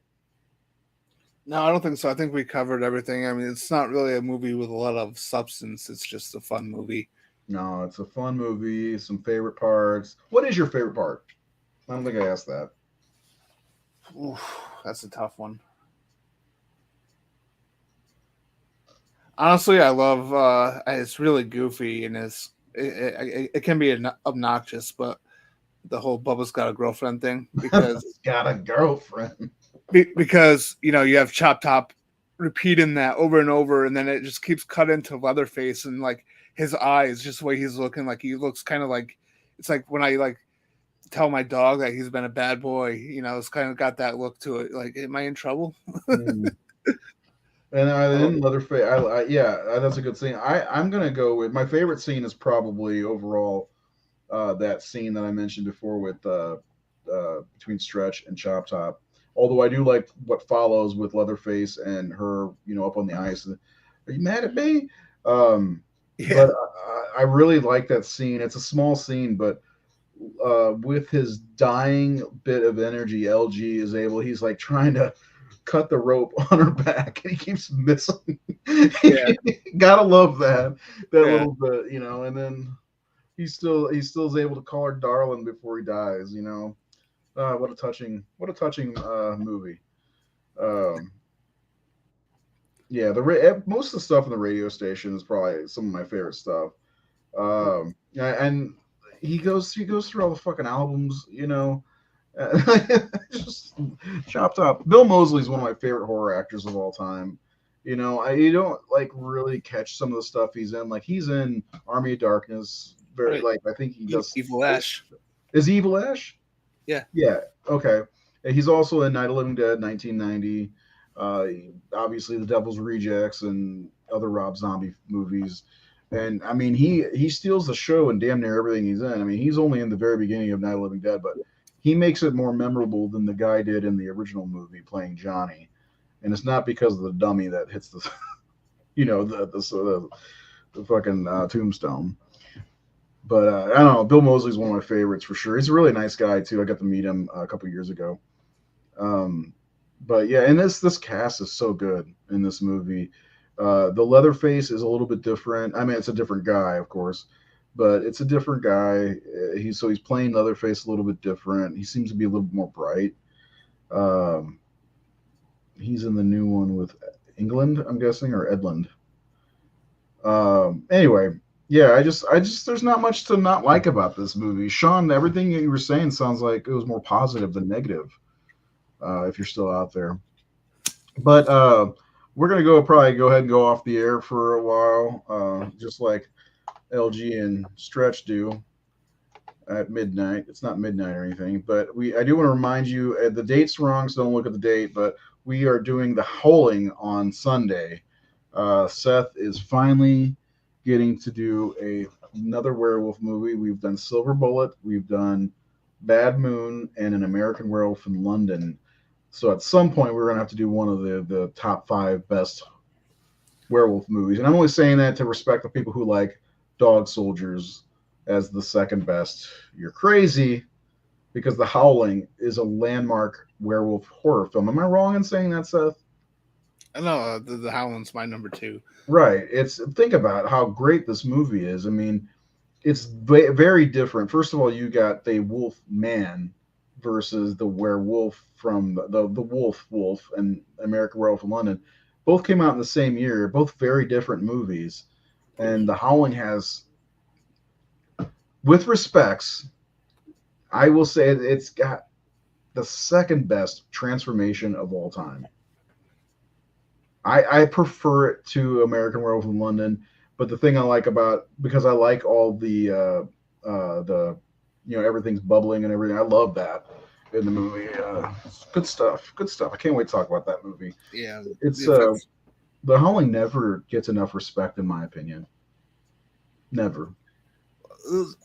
No, I don't think so. I think we covered everything. I mean, it's not really a movie with a lot of substance. It's just a fun movie. No, it's a fun movie. Some favorite parts. What is your favorite part? I don't think I asked that. Oof, that's a tough one. Honestly, I love. It's really goofy and it can be obnoxious, but the whole Bubba's got a girlfriend thing because got a girlfriend. Because you have Chop Top repeating that over and over, and then it just keeps cutting to Leatherface and like his eyes, just the way he's looking, like he looks kind of like it's like when I like tell my dog that he's been a bad boy, it's kind of got that look to it. Like, am I in trouble? And then Leatherface, yeah, that's a good scene. I'm gonna go with my favorite scene is probably overall that scene that I mentioned before with between Stretch and Chop Top. Although I do like what follows with Leatherface and her, up on the ice. Are you mad at me? But I really like that scene. It's a small scene, but with his dying bit of energy, LG is able. He's like trying to cut the rope on her back, and he keeps missing. Yeah. Gotta love that little bit, And then he still is able to call her darling before he dies. What a touching movie. Yeah, most of the stuff in the radio station is probably some of my favorite stuff. Yeah, and he goes through all the fucking albums, just chopped up. Bill Moseley's one of my favorite horror actors of all time. You don't like really catch some of the stuff he's in. Like he's in Army of Darkness. Very Right. like I think he does. Evil Ash. Is he Evil Ash? Yeah. Yeah. Okay. And he's also in Night of the Living Dead, 1990. Uh, Obviously, The Devil's Rejects and other Rob Zombie movies. And I mean, he steals the show in damn near everything he's in. I mean, he's only in the very beginning of Night of the Living Dead, but he makes it more memorable than the guy did in the original movie playing Johnny. And it's not because of the dummy that hits the, the fucking tombstone. But I don't know. Bill Moseley's one of my favorites for sure. He's a really nice guy too. I got to meet him a couple years ago. Um, but yeah, and this cast is so good in this movie. The Leatherface is a little bit different. I mean, it's a different guy, of course, but it's a different guy. He's playing Leatherface a little bit different. He seems to be a little bit more bright. Um, he's in the new one with England, I'm guessing, or Edland. Anyway, yeah, I just, there's not much to not like about this movie. Sean, everything you were saying sounds like it was more positive than negative. If you're still out there, but we're gonna probably go ahead and go off the air for a while, just like LG and Stretch do at midnight. It's not midnight or anything, but I do want to remind you the date's wrong, so don't look at the date. But we are doing the Howling on Sunday. Seth is finally getting to do another werewolf movie. We've done Silver Bullet, we've done Bad Moon, and An American Werewolf in London. So at some point we're gonna have to do one of the top five best werewolf movies. And I'm only saying that to respect the people who like Dog Soldiers as the second best. You're crazy because The Howling is a landmark werewolf horror film. Am I wrong in saying that, Seth? I know the Howland's my number two. Right. Think about how great this movie is. I mean, it's very different. First of all, you got the wolf man versus the werewolf from the wolf and American Werewolf in London. Both came out in the same year, both very different movies. And The Howling has, with respects, I will say it's got the second best transformation of all time. I prefer it to American Werewolf in London, but the thing I like about, because I like all the everything's bubbling and everything. I love that in the movie. It's good stuff. Good stuff. I can't wait to talk about that movie. Yeah, It's the effects. The Howling never gets enough respect in my opinion. Never.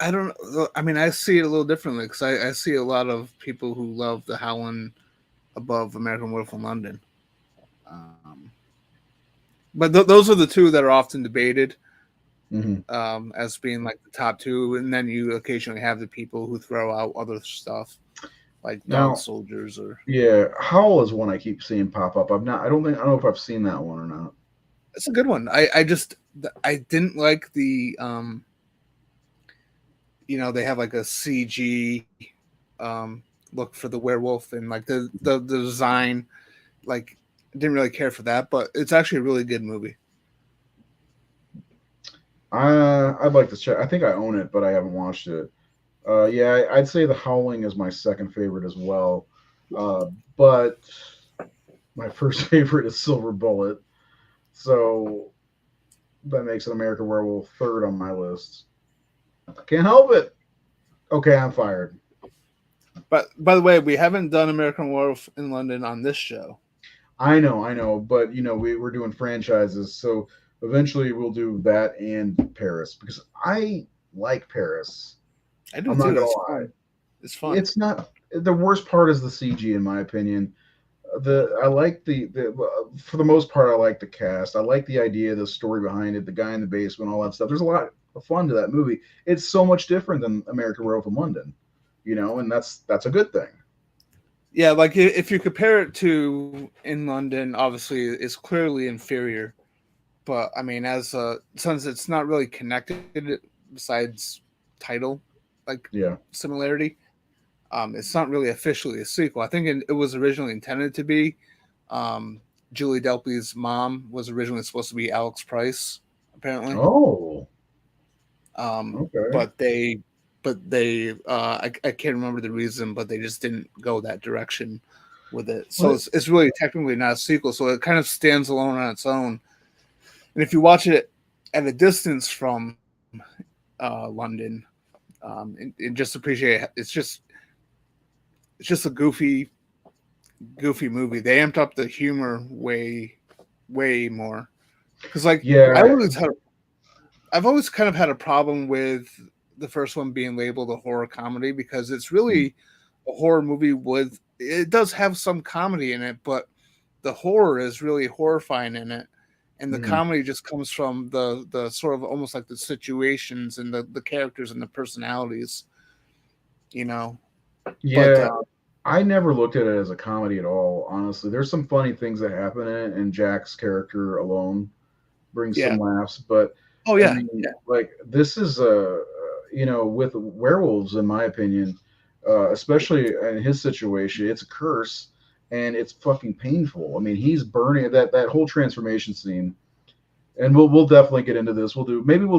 I don't. I mean, I see it a little differently because I see a lot of people who love the Howland above American Werewolf in London. Um, but those are the two that are often debated Hmm. as being like the top two, and then you occasionally have the people who throw out other stuff like Dog Now, Soldiers or. yeah, Howl is one I keep seeing pop up. I've not. I don't know if I've seen that one or not. It's a good one. I just I didn't like the they have like a CG look for the werewolf and like the design. Like, I didn't really care for that, but it's actually a really good movie. I'd like to check. I think I own it, but I haven't watched it. Yeah, I'd say The Howling is my second favorite as well. But my first favorite is Silver Bullet. So that makes an American Werewolf third on my list. Can't help it. Okay, I'm fired. But by the way, we haven't done American Werewolf in London on this show. I know, but we're doing franchises, so eventually we'll do that and Paris because I like Paris. I do I'm not too. gonna It's lie. fun. It's fun. It's not the worst part is the CG in my opinion. The I like the for the most part I like the cast. I like the idea, the story behind it, the guy in the basement, all that stuff. There's a lot of fun to that movie. It's so much different than American Werewolf in London, and that's a good thing. Yeah, like if you compare it to in London, obviously it's clearly inferior. But I mean, since it's not really connected besides title, like Yeah. similarity, it's not really officially a sequel. I think it was originally intended to be. Um, Julie Delpy's mom was originally supposed to be Alex Price, apparently. Oh, Um, okay. but they, I can't remember the reason, but they just didn't go that direction with it. So What? it's really technically not a sequel. So it kind of stands alone on its own. And if you watch it at a distance from London, and just appreciate it, it's just a goofy movie. They amped up the humor way more because like I Yeah. always had I've always kind of had a problem with the first one being labeled a horror comedy because it's really a horror movie with it does have some comedy in it, but the horror is really horrifying in it. And the Mhm. comedy just comes from the sort of almost like the situations and the characters and the personalities, you know. But Yeah. I never looked at it as a comedy at all, honestly. There's some funny things that happen in it, and Jack's character alone brings yeah. some laughs. But Oh I yeah. mean, like this is a, with werewolves, in my opinion, especially in his situation, it's a curse and it's fucking painful. I mean, he's burning that whole transformation scene, and we'll definitely get into this. We'll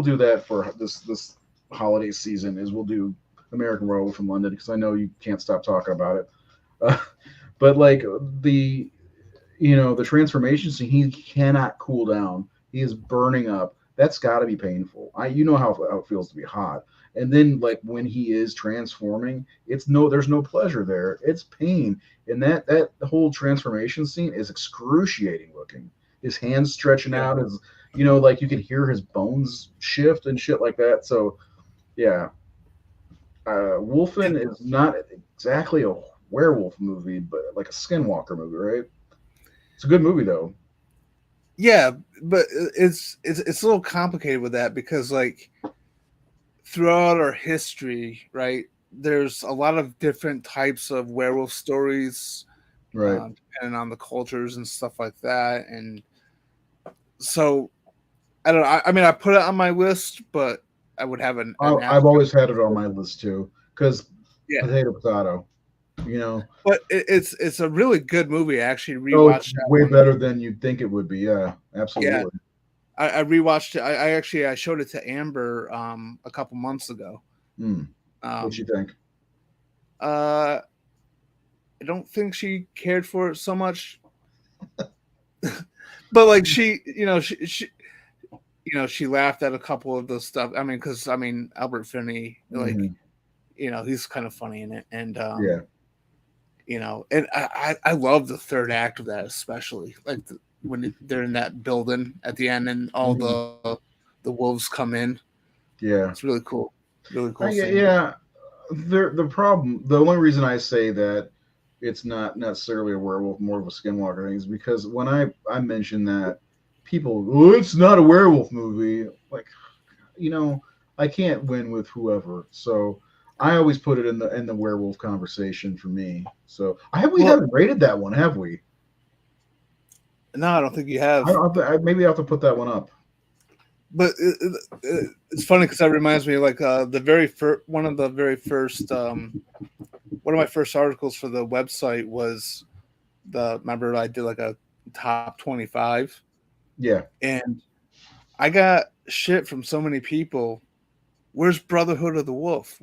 do that for this holiday season. Is we'll do American Werewolf from London because I know you can't stop talking about it. Uh, but like the the transformation scene, he cannot cool down. He is burning up. That's got to be painful. You know how it feels to be hot. And then like when he is transforming, there's no pleasure there. It's pain. And that whole transformation scene is excruciating looking. His hands stretching Yeah. out, his like you can hear his bones shift and shit like that. So yeah, Wolfen And is not exactly a werewolf movie, but like a skinwalker movie, right? It's a good movie though. yeah, but it's a little complicated with that because like throughout our history, right? There's a lot of different types of werewolf stories, Right. depending on the cultures and stuff like that. And so I don't know. I mean, I put it on my list, but I would have an I've asterisk. always had it on my list too, because Yeah, potato. You know, but it's a really good movie. I actually oh, it's rewatched that way one. better than you'd think it would be. Yeah, Yeah, absolutely. I rewatched it. I actually I showed it to Amber a couple months ago. Hmm. What you Um, think? uh, I don't think she cared for it so much, but like she laughed at a couple of the stuff. I mean, because I mean Albert Finney, like Hmm. he's kind of funny in it, and Yeah. and I love the third act of that especially, like when they're in that building at the end and all Hmm. the wolves come in. Yeah. It's really cool Yeah. scene. Yeah. The only reason I say that it's not necessarily a werewolf, more of a skinwalker thing, is because when I mention that, people, oh, it's not a werewolf movie. Like, you know, I can't win with whoever. So I always put it in the werewolf conversation for me. So we Well, haven't rated that one, have we? no, I don't think you have. Maybe I have to put that one up. But it's funny because that reminds me of like the very first one of the very first one of my first articles for the website was the remember I did like a top 25 Yeah, and I got shit from so many people. Where's Brotherhood of the Wolf?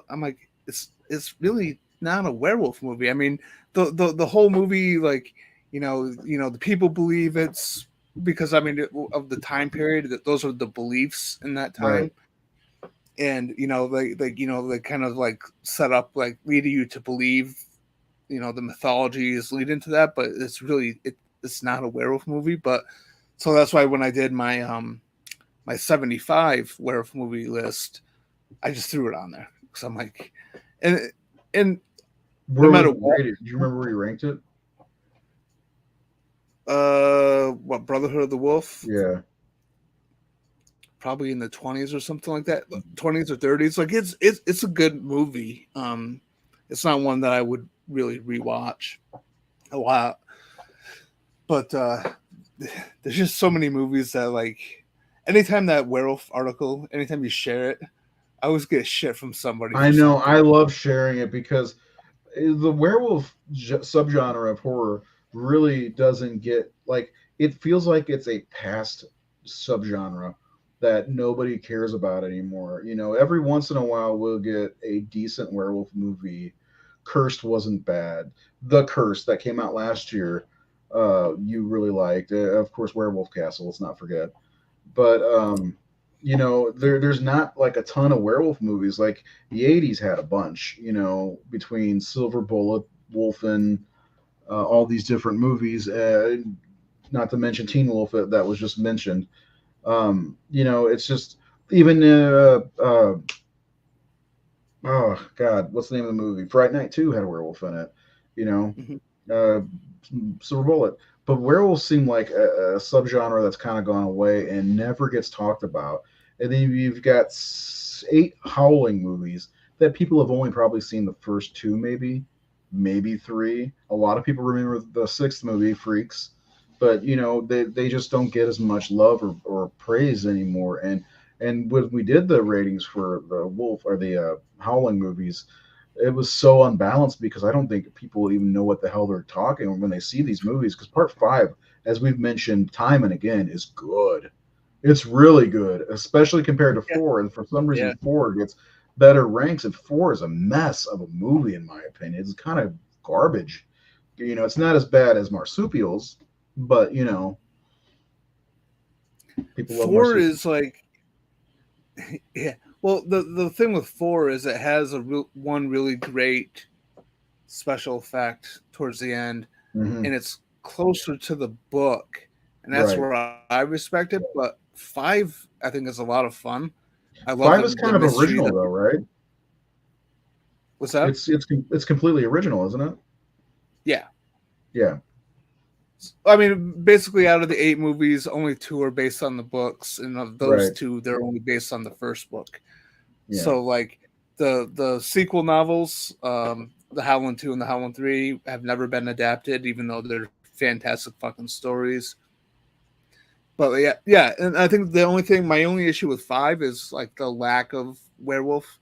I'm like it's really not a werewolf movie. I mean the whole movie like the people believe it's because I mean of the time period that those are the beliefs in that right. time. And they kind of like set up like leading you to believe the mythology is leading to that, but it's not a werewolf movie. But so that's why when I did my 75 werewolf movie list, I just threw it on there because I'm like, and and no Where was matter it what, rated? Do you remember where you ranked it? what Brotherhood of the Wolf, Yeah. probably in the 20s or something like that, 20s or 30s. Like it's a good movie. It's not one that I would really rewatch a lot, but there's just so many movies that like anytime that werewolf article, anytime you share it, I always get shit from somebody I for know. something. I love sharing it because the werewolf subgenre of horror really doesn't get like it feels like it's a past subgenre that nobody cares about anymore. You know, every once in a while we'll get a decent werewolf movie. Cursed wasn't bad. The Curse that came out last year, you really liked. Of course, Werewolf Castle. Let's not forget. But you know, there's not like a ton of werewolf movies. Like the '80s had a bunch. You know, between Silver Bullet, Wolfen, all these different movies. Not to mention Teen Wolf that was just mentioned. You know, it's just even oh God, what's the name of the movie? Fright Night 2 had a werewolf in it. You know, Mhm. uh, Silver Bullet. But werewolves seem like a subgenre that's kind of gone away and never gets talked about. And then you've got eight Howling movies that people have only probably seen the first two, maybe three. A lot of people remember the sixth movie, Freaks, but you know they just don't get as much love or praise anymore. And when we did the ratings for the Wolf or the Howling movies, it was so unbalanced because I don't think people even know what the hell they're talking when they see these movies. Because part five, as we've mentioned time and again, is good. It's really good, especially compared to Yeah. four. And for some reason, Yeah. four gets better ranks, and four is a mess of a movie, in my opinion. It's kind of garbage. You know, it's not as bad as Marsupials, but you know, people love Four Marsupials. is like, yeah. Well, the thing with four is it has one really great special effect towards the end, Hmm. and it's closer to the book, and that's Right. where I respect it. But five, I think, is a lot of fun. I love Five is the kind of mystery original, that. though, right? What's that? It's completely original, isn't it? Yeah. Yeah. I mean, basically, out of the eight movies, only two are based on the books, and of those Right. two, they're only based on the first book. Yeah. So, like the sequel novels, the Howling 2 and the Howling 3, have never been adapted, even though they're fantastic fucking stories. But yeah, yeah, and I think the only thing, my only issue with five is like the lack of werewolf.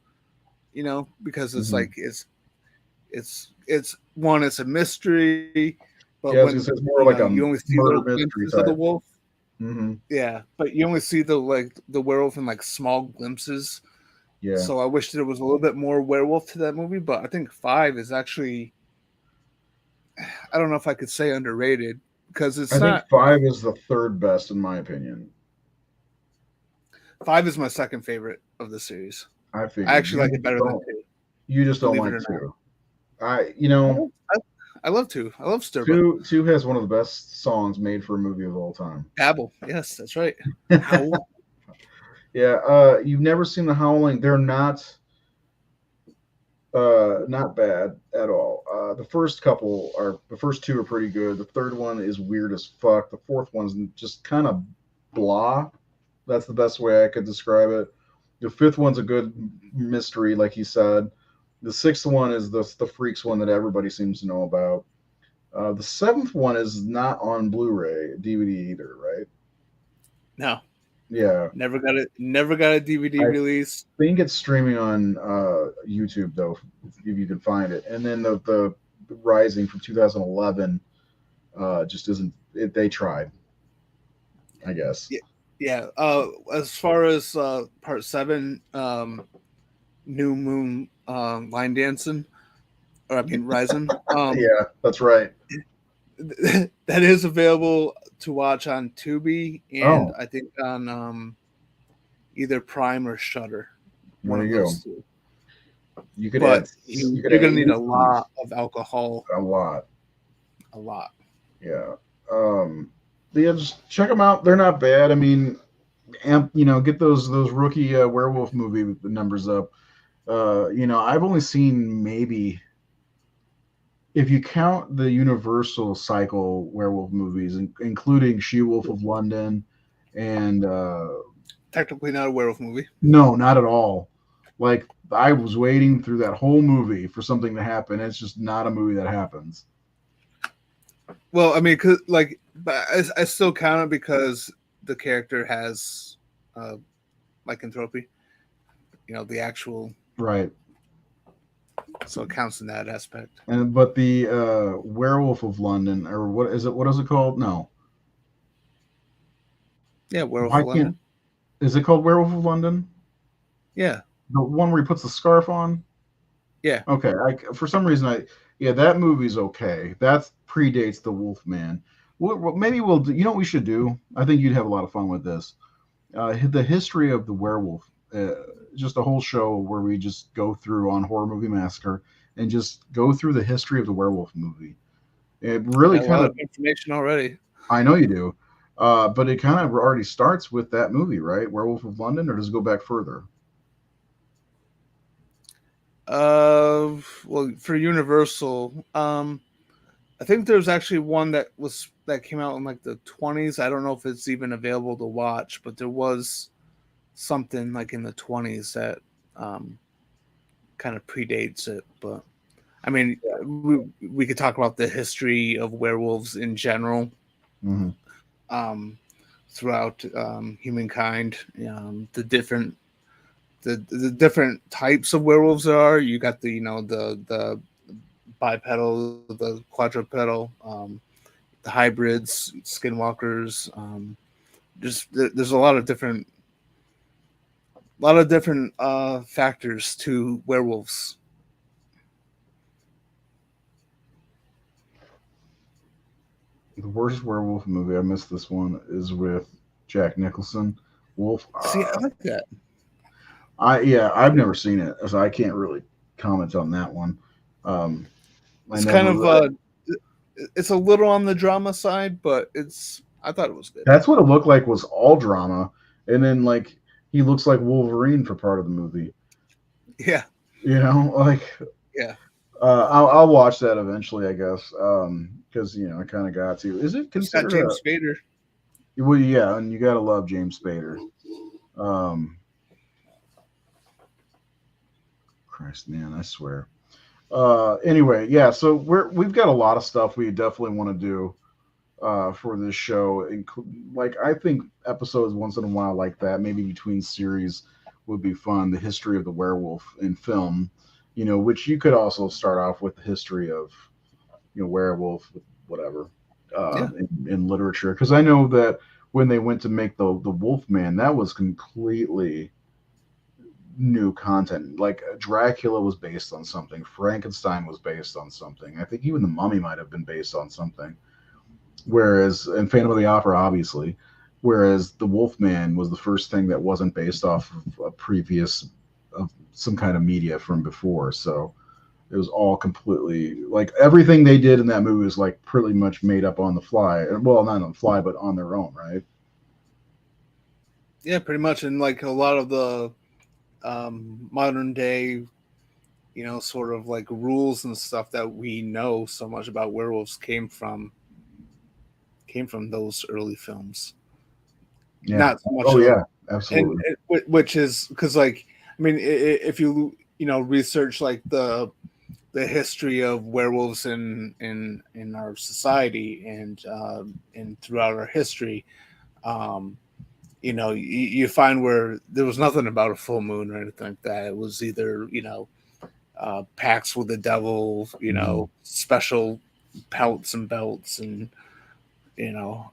Because it's Hmm. like it's one, it's a mystery, but Yeah, I was when gonna say it's more like a you only see little murder mystery glimpses of the type. wolf. Hmm. Yeah, but you only see the werewolf in like small glimpses. Yeah. So I wish there was a little bit more werewolf to that movie. But I think five is actually, I don't know if I could say underrated, because I it's think not. five is the third best in my opinion. Five is my second favorite of the series. I I figured actually like it better than two, you just don't believe it like or not. two. You know, I love two. I love Sturba. two has one of the best songs made for a movie of all time. Babel. Yes, that's right. Howl. Yeah, you've never seen The Howling. They're not bad at all. The first two are pretty good. The third one is weird as fuck. The fourth one's just kind of blah. That's the best way I could describe it. The fifth one's a good mystery, like you said. The sixth one is the freaks one that everybody seems to know about. The seventh one is not on Blu-ray, DVD either, right? No, Yeah, never got it. Never got a DVD I release. think it's streaming on YouTube though, if you can find it. And then the Rising from 2011 just isn't. They tried, I guess. Yeah, yeah. As far as part seven, New Moon, line dancing, or I mean Rising. Yeah, that's right. That is available to watch on Tubi, and Oh, I think on either Prime or Shutter, one there of you go. those two. You could add But you could you're add gonna need eight a movies. lot of alcohol, A lot. a lot. Yeah. Yeah, just check them out. They're not bad. I mean, get those rookie werewolf movie numbers up. I've only seen maybe if you count the Universal cycle werewolf movies, including She Wolf of London, and Technically not a werewolf movie. no, not at all. Like I was waiting through that whole movie for something to happen. It's just not a movie that happens. Well, I mean, cause like, but I still count it because the character has lycanthropy. The actual Right. So it counts in that aspect. But the Werewolf of London, or what is it? What is it called? No, Yeah, Werewolf why of can't? London. Is it called Werewolf of London? Yeah, The one where he puts the scarf on? yeah. Okay, for some reason yeah, that movie's okay. That predates the Wolfman. Maybe we'll do, you know what we should do? I think you'd have a lot of fun with this. The history of the werewolf, just a whole show where we just go through on Horror Movie Massacre and just go through the history of the werewolf movie. It I really got a kind lot of, of information already. I know you do, but it kind of already starts with that movie, right? Werewolf of London, or does it go back further? Well, for Universal, I think there's actually one that came out in like the 20s. I don't know if it's even available to watch, but there was something like in the 20s that um, kind of predates it. But I mean, we could talk about the history of werewolves in general Mm-hmm. um, throughout humankind. The different types of werewolves there are. You got the bipedal, the quadrupedal, the hybrids, skinwalkers. There's a lot of different factors to werewolves. The worst werewolf movie, I missed this one, is with Jack Nicholson. Wolf. See, I like that. I've never seen it, so I can't really comment on that one. Um, I It's kind never. of it's a little on the drama side, but I thought it was good. That's what it looked like was all drama, and then like he looks like Wolverine for part of the movie. Yeah, You know, like yeah. I'll watch that eventually, I guess, because I kind of got to. Is it It's got considered a? James Spader. Well, yeah, and you gotta love James Spader. Um, Christ, man, I swear. Anyway, yeah, so we've got a lot of stuff we definitely want to do for this show. Like I think episodes once in a while like that, maybe between series, would be fun. The history of the werewolf in film, which you could also start off with the history of werewolf, whatever, Yeah, in literature. Because I know that when they went to make the Wolfman, that was completely new content. Like Dracula was based on something, Frankenstein was based on something. I think even the Mummy might have been based on something. Whereas, and Phantom of the Opera, obviously. Whereas the Wolfman was the first thing that wasn't based off of a previous of some kind of media from before. So it was all completely like everything they did in that movie was like pretty much made up on the fly. Well, not on the fly, but on their own, right? yeah, pretty much. And like a lot of the modern day, sort of like rules and stuff that we know so much about werewolves came from those early films. Yeah. Not so much Oh of, yeah, and absolutely. which is because, like, I mean, if you research like the history of werewolves in our society and throughout our history, um, you find where there was nothing about a full moon or anything like that. It was either pacts with the devil, Mhm. special pelts and belts and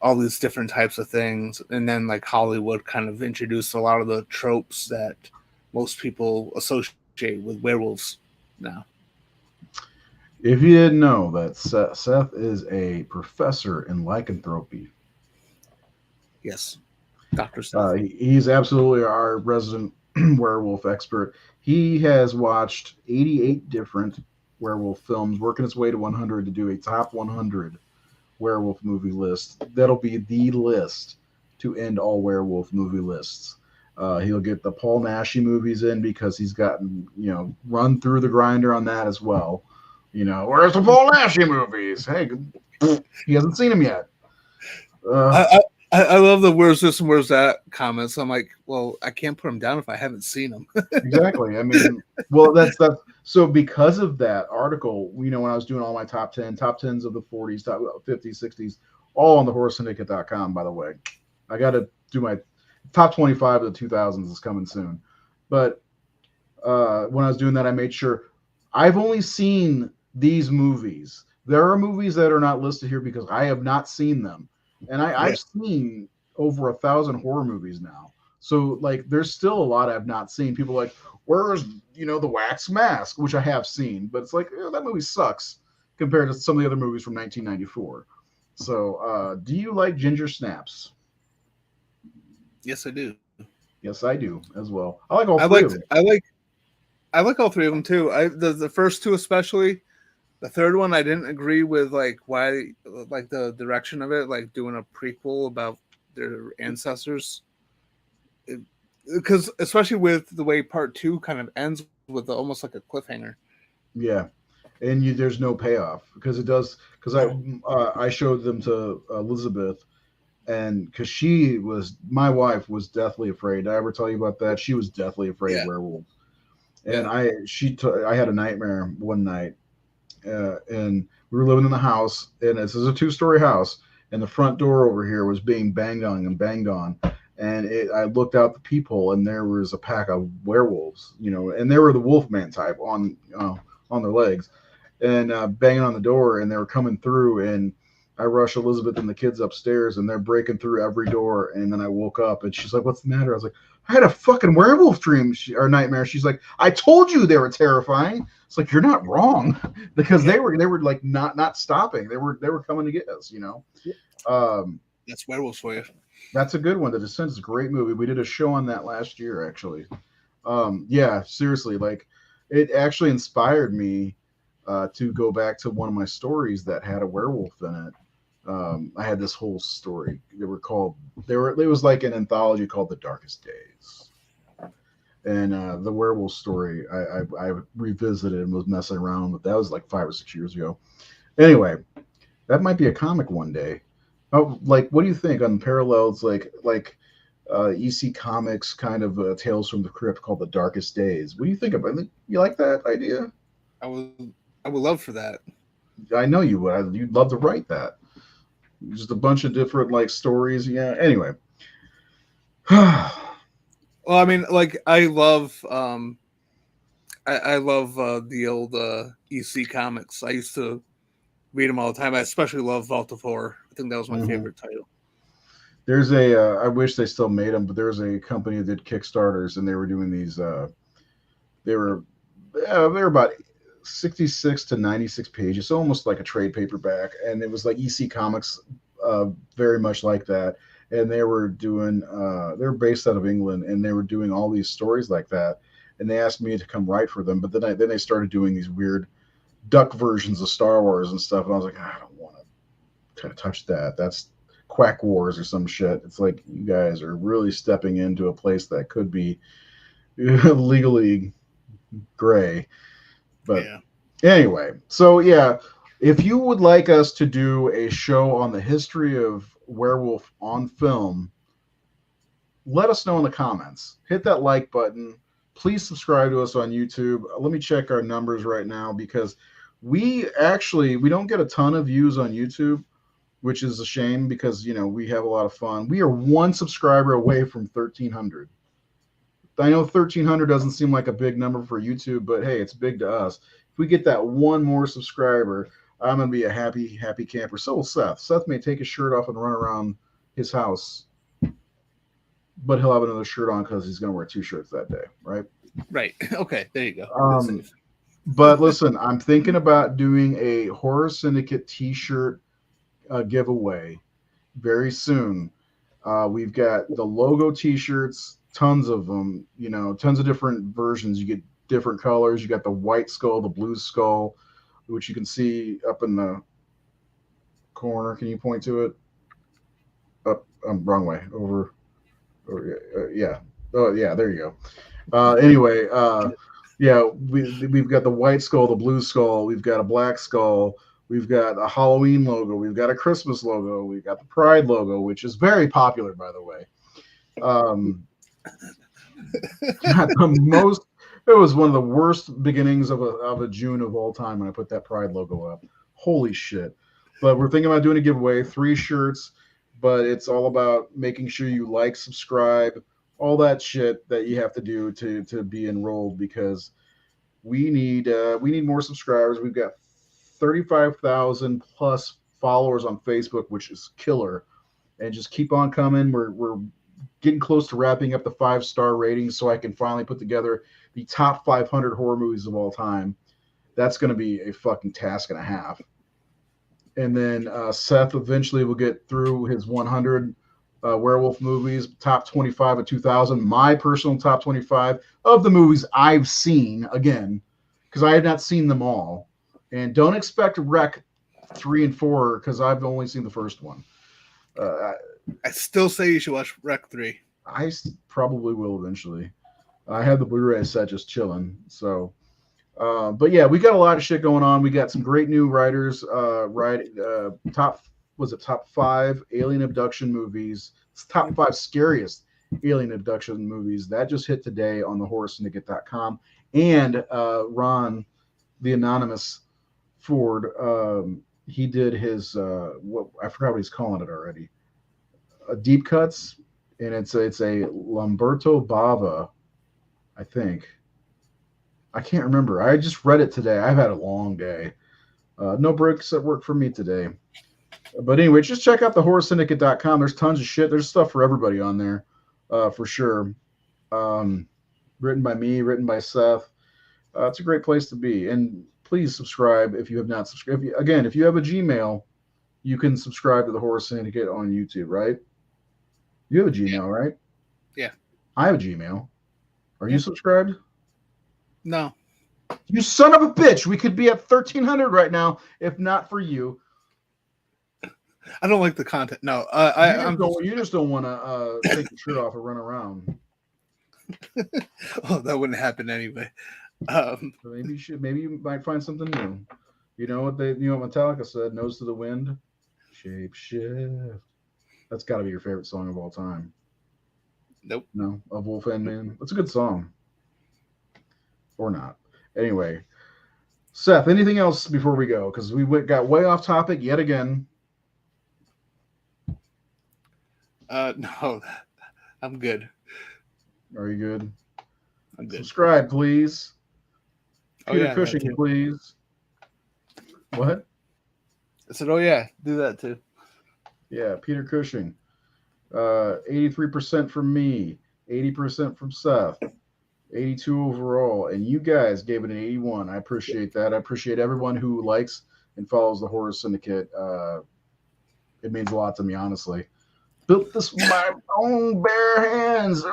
all these different types of things. And then like Hollywood kind of introduced a lot of the tropes that most people associate with werewolves now. If you didn't know that Seth is a professor in lycanthropy, Yes, Dr. Seth. he's absolutely our resident werewolf expert. He has watched 88 different werewolf films, working his way to 100 to do a top 100 werewolf movie list. That'll be the list to end all werewolf movie lists. He'll get the Paul Nashi movies in because he's gotten, run through the grinder on that as well. Where's the Paul Nashi movies? Hey, he hasn't seen them yet. Uh, I love the "where's this and where's that" comments. I'm like, well, I can't put them down if I haven't seen them. exactly. I mean, well, that's that. So because of that article, when I was doing all my top 10s of the 40s, top 50s, 60s, all on the horrorsyndicate.com, by the way. I got to do my top 25 of the 2000s is coming soon. But when I was doing that, I made sure I've only seen these movies. There are movies that are not listed here because I have not seen them, and Yeah. I've seen over 1,000 horror movies now. So like, there's still a lot I've not seen. People are like, where's the Wax Mask, which I have seen, but it's like, that movie sucks compared to some of the other movies from 1994. So, do you like Ginger Snaps? Yes, I do. Yes, I do as well. I like all I three of liked. them. I like all three of them too. The first two especially. The third one I didn't agree with, like why, like the direction of it, like doing a prequel about their ancestors. Because especially with the way part two kind of ends with almost like a cliffhanger. Yeah, and there's no payoff because it does. Because No. I showed them to Elizabeth, and because my wife was deathly afraid. Did I ever tell you about that? She was deathly afraid of Yeah. werewolves, and Yeah. I had a nightmare one night, and we were living in the house, and this is a two-story house, and the front door over here was being banged on and banged on. And I looked out the peephole, and there was a pack of werewolves, and they were the Wolfman type on their legs, and banging on the door, and they were coming through, and I rushed Elizabeth and the kids upstairs, and they're breaking through every door, and then I woke up, and she's like, "What's the matter?" I was like, "I had a fucking werewolf dream or nightmare." She's like, "I told you they were terrifying." It's like, you're not wrong, because Yeah. they were like not stopping. They were coming to get us. Um, That's werewolves for you. that's a good one. The Descent is a great movie. We did a show on that last year, actually. Yeah, seriously, like, it actually inspired me to go back to one of my stories that had a werewolf in it. I had this whole story. It was like an anthology called The Darkest Days, and the werewolf story I revisited and was messing around with. That was like 5 or 6 years ago. Anyway, that might be a comic one day. Oh, like, what do you think on parallels, like EC Comics kind of Tales from the Crypt called The Darkest Days? What do you think about it? You like that idea? I would. I would love for that. I know you would. You'd love to write that. Just a bunch of different like stories. Yeah. Anyway. Well, I mean, like I love. I love the old EC comics. I used to read them all the time. I especially love Vault of Horror. I think that was my Mhm. favorite title. There's a. I wish they still made them, but there was a company that did Kickstarters, and they were doing these. They were. They were about 66 to 96 pages, so almost like a trade paperback, and it was like EC Comics, very much like that. And they were doing. They were based out of England, and they were doing all these stories like that. And they asked me to come write for them, but then they started doing these weird duck versions of Star Wars and stuff, and I was like, I don't want to touch that. That's Quack Wars or some shit. It's like, you guys are really stepping into a place that could be legally gray. But Yeah. anyway, so yeah, if you would like us to do a show on the history of werewolf on film, let us know in the comments. Hit that like button. Please subscribe to us on YouTube. Let me check our numbers right now, because we don't get a ton of views on YouTube, which is a shame, because we have a lot of fun. We are one subscriber away from 1,300. I know 1,300 doesn't seem like a big number for YouTube, but hey, it's big to us. If we get that one more subscriber, I'm gonna be a happy camper. So will Seth. Seth may take his shirt off and run around his house, but he'll have another shirt on because he's gonna wear two shirts that day, right? Right. Okay. There you go. Good Um, save. but listen, I'm thinking about doing a Horror Syndicate T-shirt giveaway very soon. We've got the logo T-shirts, tons of them. Tons of different versions. You get different colors. You got the white skull, the blue skull, which you can see up in the corner. Can you point to it? Up, wrong way. Yeah. Oh, yeah. There you go. Anyway, yeah, we've got the white skull, the blue skull, we've got a black skull, we've got a Halloween logo, we've got a Christmas logo, we've got the Pride logo, which is very popular, by the way. Got the most. It was one of the worst beginnings of a June of all time when I put that Pride logo up. Holy shit! But we're thinking about doing a giveaway, 3 shirts, but it's all about making sure you like, subscribe, all that shit that you have to do to be enrolled, because We need more subscribers. We've got 35,000 plus followers on Facebook, which is killer. And just keep on coming. We're getting close to wrapping up the 5-star ratings, so I can finally put together the top 500 horror movies of all time. That's going to be a fucking task and a half. And then Seth eventually will get through his 100 werewolf movies, top 25 of 2000. My personal top 25 of the movies I've seen, again, because I have not seen them all. And don't expect Rec 3 and 4 because I've only seen the first one. I still say you should watch Rec 3. I probably will eventually. I have the Blu-ray set just chilling. So, but yeah, we got a lot of shit going on. We got some great new writers. Top 5 alien abduction movies. It's top 5 scariest alien abduction movies that just hit today on the horrorsyndicate.com. And Ron, the anonymous Ford, he did his what I forgot what he's calling it already. Deep cuts, and it's a Lamberto Bava, I think. I can't remember. I just read it today. I've had a long day. No breaks at work for me today. But anyway, just check out the horrorsyndicate.com. There's tons of shit. There's stuff for everybody on there, for sure. Written by me, written by Seth. It's a great place to be. And please subscribe if you have not subscribed. If you have a Gmail, you can subscribe to the Horror Syndicate on YouTube, right? You have a Gmail, right? Yeah. I have a Gmail. Are you subscribed? No. You son of a bitch. We could be at 1,300 right now if not for you. I don't like the content. No. You just don't want to take your shirt off and run around. Oh, that wouldn't happen anyway. Maybe you might find something new. You know what Metallica said? Nose to the wind. Shape shift. That's got to be your favorite song of all time. Nope. No, of Wolf and Man. That's a good song. Or not. Anyway, Seth, anything else before we go? Because we got way off topic yet again. No, I'm good. Are you good? I'm good. Subscribe, please. Peter yeah, Cushing, please. What? I said, oh yeah, do that too. Yeah, Peter Cushing. 83% from me, 80% from Seth, 82 overall, and you guys gave it an 81. I appreciate that. I appreciate everyone who likes and follows the Horror Syndicate. It means a lot to me, honestly. Built this with my own bare hands.